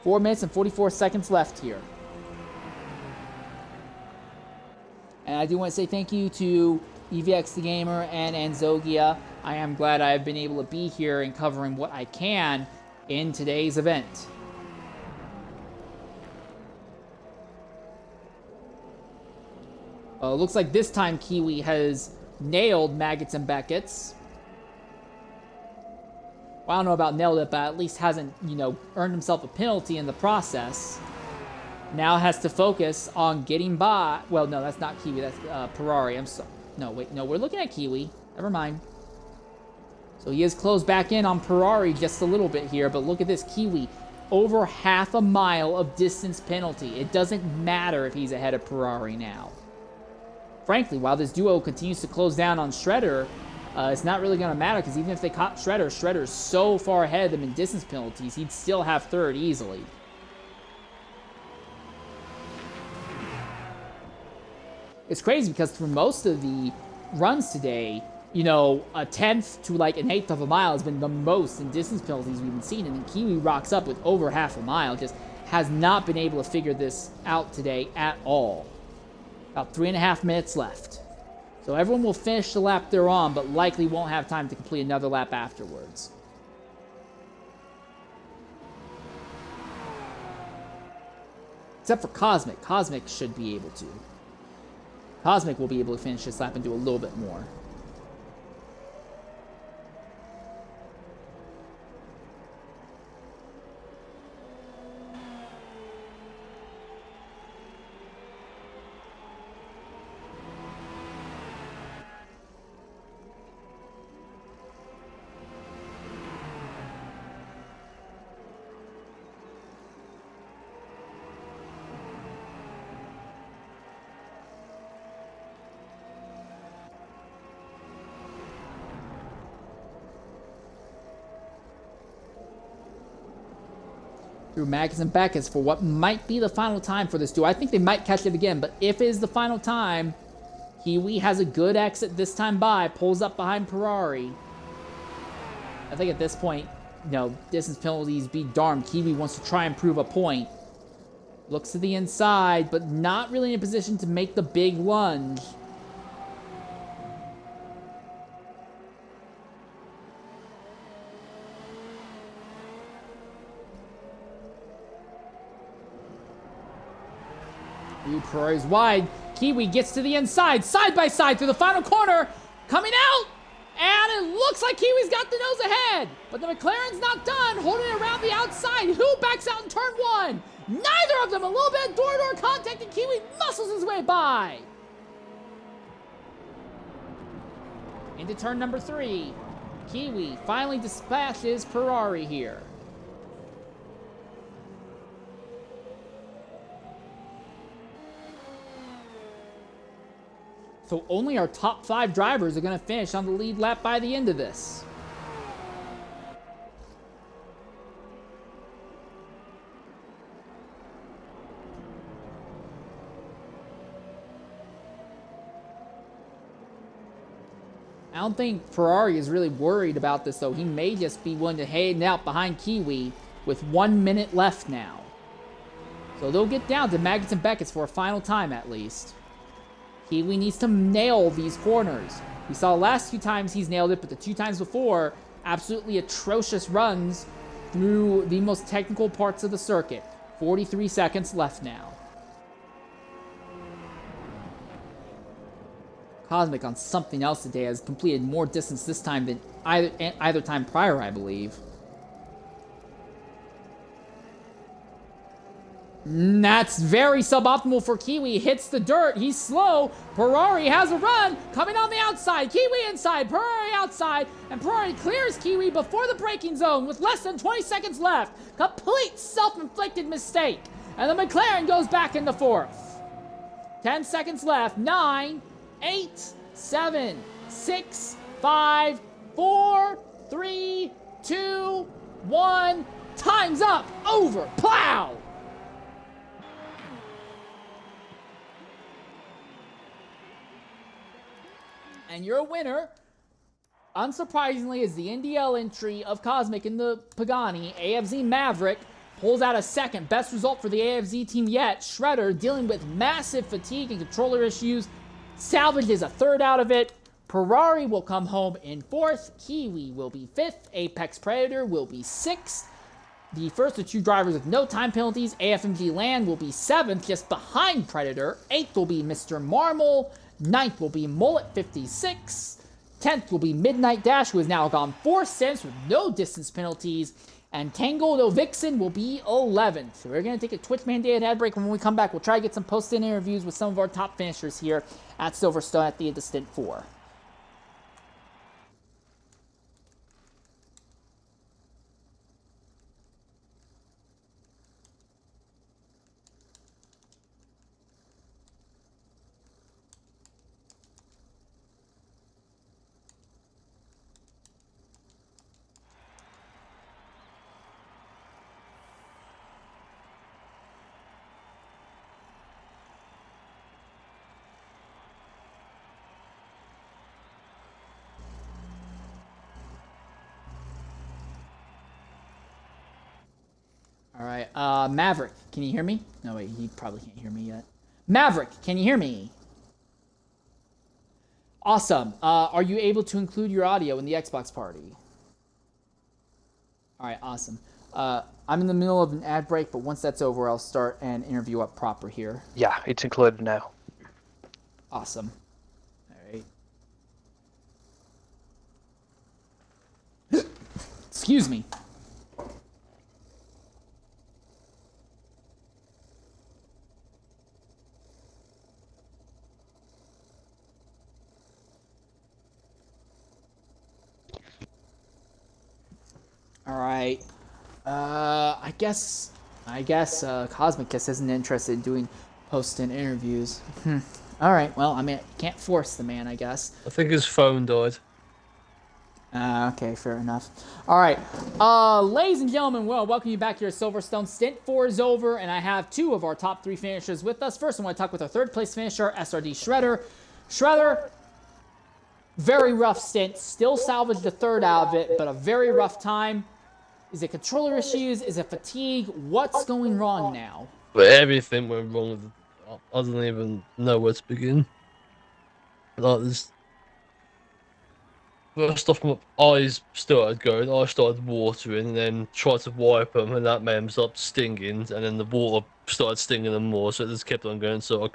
4 minutes and 44 seconds left here. And I do want to say thank you to EVX the Gamer and Anzogia. I am glad I've been able to be here and covering what I can in today's event. Looks like this time Kiwi has nailed Maggots and Beckett's. Well, I don't know about nailed it, but at least hasn't, earned himself a penalty in the process. Now has to focus on getting by. Well, no, that's not Kiwi. That's Ferrari. No, wait. No, we're looking at Kiwi. Never mind. So he is closed back in on Ferrari just a little bit here, but look at this. Kiwi over half a mile of distance penalty. It doesn't matter if he's ahead of Ferrari now. Frankly, while this duo continues to close down on Shredder, it's not really going to matter, because even if they caught Shredder, Shredder is so far ahead of them in distance penalties, he'd still have third easily. It's crazy because for most of the runs today, you know, a tenth to like an eighth of a mile has been the most in distance penalties we've been seeing, and then Kiwi rocks up with over half a mile. Just has not been able to figure this out today at all. About 3.5 minutes left. So everyone will finish the lap they're on, but likely won't have time to complete another lap afterwards. Except for Cosmic. Cosmic should be able to. Cosmic will be able to finish this lap and do a little bit more. Through Magnus and Beckes for what might be the final time for this duo. I think they might catch it again, but if it is the final time, Kiwi has a good exit this time by, pulls up behind Ferrari. I think at this point, you know, distance penalties be darned. Kiwi wants to try and prove a point. Looks to the inside, but not really in a position to make the big lunge. Ferrari's wide. Kiwi gets to the inside, side by side through the final corner, coming out, and it looks like Kiwi's got the nose ahead, but the McLaren's not done, holding it around the outside. Who backs out in turn one? Neither of them. A little bit of door-to-door contact, and Kiwi muscles his way by. Into turn number 3. Kiwi finally dispatches Ferrari here. So only our top 5 drivers are going to finish on the lead lap by the end of this. I don't think Ferrari is really worried about this, though. He may just be willing to head out behind Kiwi with 1 minute left now. So they'll get down to Magnus and Beckes for a final time at least. Kiwi needs to nail these corners. We saw the last 2 times he's nailed it, but the 2 times before, absolutely atrocious runs through the most technical parts of the circuit. 43 seconds left now. Cosmic on something else today has completed more distance this time than either time prior, I believe. That's very suboptimal for Kiwi. Hits the dirt. He's slow. Ferrari has a run. Coming on the outside. Kiwi inside. Ferrari outside. And Ferrari clears Kiwi before the braking zone with less than 20 seconds left. Complete self-inflicted mistake. And the McLaren goes back into 4th. 10 seconds left. 9, 8, 7, 6, 5, 4, 3, 2, 1. Time's up. Over. Plow. And your winner, unsurprisingly, is the NDL entry of Cosmic in the Pagani. AFZ Maverick pulls out a second. Best result for the AFZ team yet. Shredder, dealing with massive fatigue and controller issues, salvages a 3rd out of it. Ferrari will come home in 4th. Kiwi will be 5th. Apex Predator will be 6th. The first of 2 drivers with no time penalties, AFMG Land, will be 7th, just behind Predator. 8th will be Mr. Marmol. 9th will be Mullet 56. 10th will be Midnight Dash, who has now gone 4 stints with no distance penalties. And Tangled Vixen will be 11th. So we're going to take a Twitch mandated ad break. When we come back, we'll try to get some post-in interviews with some of our top finishers here at Silverstone at the end of Stint 4. All right. Maverick, can you hear me? No, wait, he probably can't hear me yet. Maverick, can you hear me? Awesome. Are you able to include your audio in the Xbox party? All right, awesome. I'm in the middle of an ad break, but once that's over, I'll start an interview up proper here. Yeah, it's included now. Awesome. All right. Excuse me. All right. I guess Cosmic just isn't interested in doing post-in interviews. All right. Well, I mean, can't force the man, I guess. I think his phone died. Okay, fair enough. All right. Ladies and gentlemen, welcome you back here at Silverstone. Stint 4 is over, and I have two of our top 3 finishers with us. First, I want to talk with our third place finisher, SRD Shredder. Shredder, very rough stint. Still salvaged the third out of it, but a very rough time. Is it controller issues? Is it fatigue? What's going wrong now? But everything went wrong with it. I don't even know where to begin. Like this. First off, my eyes started going. I started watering, and then tried to wipe them, and that made them stop stinging. And then the water started stinging them more, so it just kept on going. So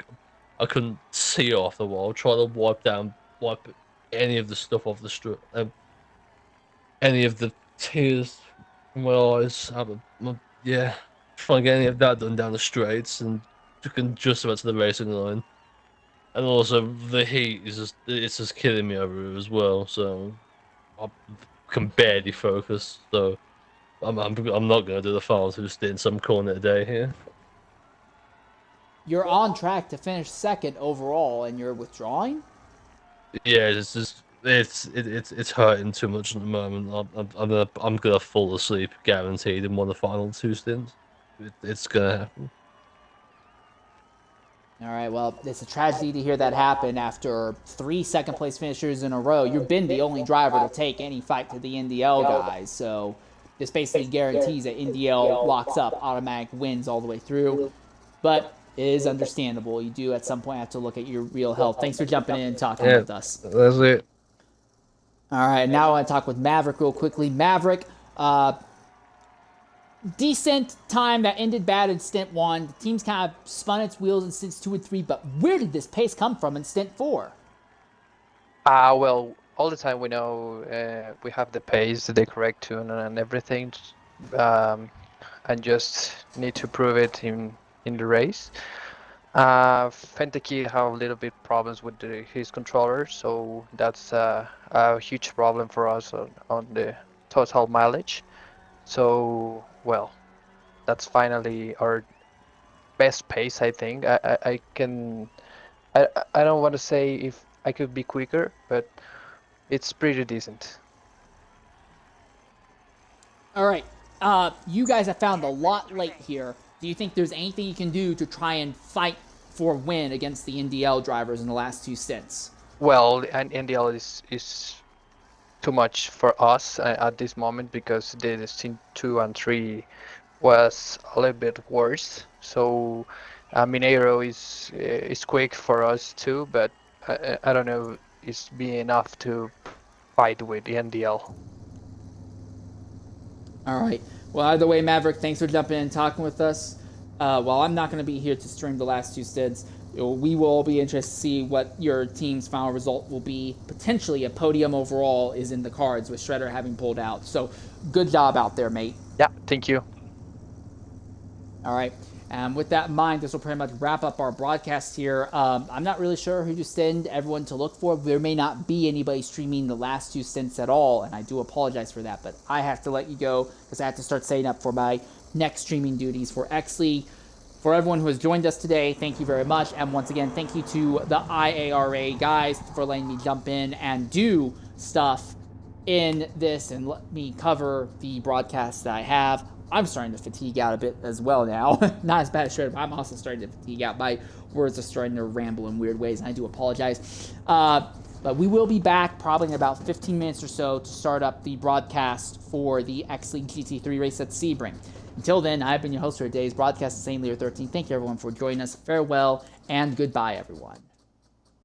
I couldn't see after a while. Tried to wipe any of the stuff off the strip, any of the tears from my eyes. Yeah, trying to get any of that done down the straights, and took just about to the racing line. And also the heat is just killing me over it as well. So I can barely focus. So I'm not gonna do the final 2 stints. I'm calling it a day here. You're on track to finish second overall, and you're withdrawing? Yeah, it's just it's hurting too much at the moment. I'm gonna fall asleep guaranteed in one of the final 2 stints. It's gonna happen. All right, well, it's a tragedy to hear that happen after 3 second-place finishers in a row. You've been the only driver to take any fight to the NDL guys, so this basically guarantees that NDL locks up automatic wins all the way through. But it is understandable. You do at some point have to look at your real health. Thanks for jumping in and talking with us. That's it. All right, now I want to talk with Maverick real quickly. Maverick, decent time that ended bad in Stint 1. The team's kind of spun its wheels in Stints 2 and 3, but where did this pace come from in Stint 4? Well, all the time we know we have the pace, the correct tune, and everything, and just need to prove it in the race. Fenteki have a little bit problems with his controller, so that's a huge problem for us on the total mileage. So, well, that's finally our best pace, I think. I don't want to say if I could be quicker, but it's pretty decent. All right, you guys have found a lot late here. Do you think there's anything you can do to try and fight for a win against the NDL drivers in the last 2 stints? Well, and NDL is too much for us at this moment because the Stint 2 and 3 was a little bit worse. So Mineiro is quick for us too, but I don't know it's be enough to fight with the NDL. All right. Well, either way, Maverick, thanks for jumping in and talking with us. While I'm not going to be here to stream the last 2 stints, we will all be interested to see what your team's final result will be. Potentially a podium overall is in the cards with Shredder having pulled out. So good job out there, mate. Yeah, thank you. All right. With that in mind, this will pretty much wrap up our broadcast here. I'm not really sure who to send everyone to look for. There may not be anybody streaming the last 2 stints at all, and I do apologize for that. But I have to let you go because I have to start setting up for my next streaming duties for X League. For everyone who has joined us today, thank you very much. And once again, thank you to the IARA guys for letting me jump in and do stuff in this and let me cover the broadcast that I have. I'm starting to fatigue out a bit as well now. Not as bad as Shredder, but I'm also starting to fatigue out. My words are starting to ramble in weird ways, and I do apologize. But we will be back probably in about 15 minutes or so to start up the broadcast for the X League GT3 race at Sebring. Until then, I've been your host for today's broadcast, St. Leo 13. Thank you, everyone, for joining us. Farewell and goodbye, everyone.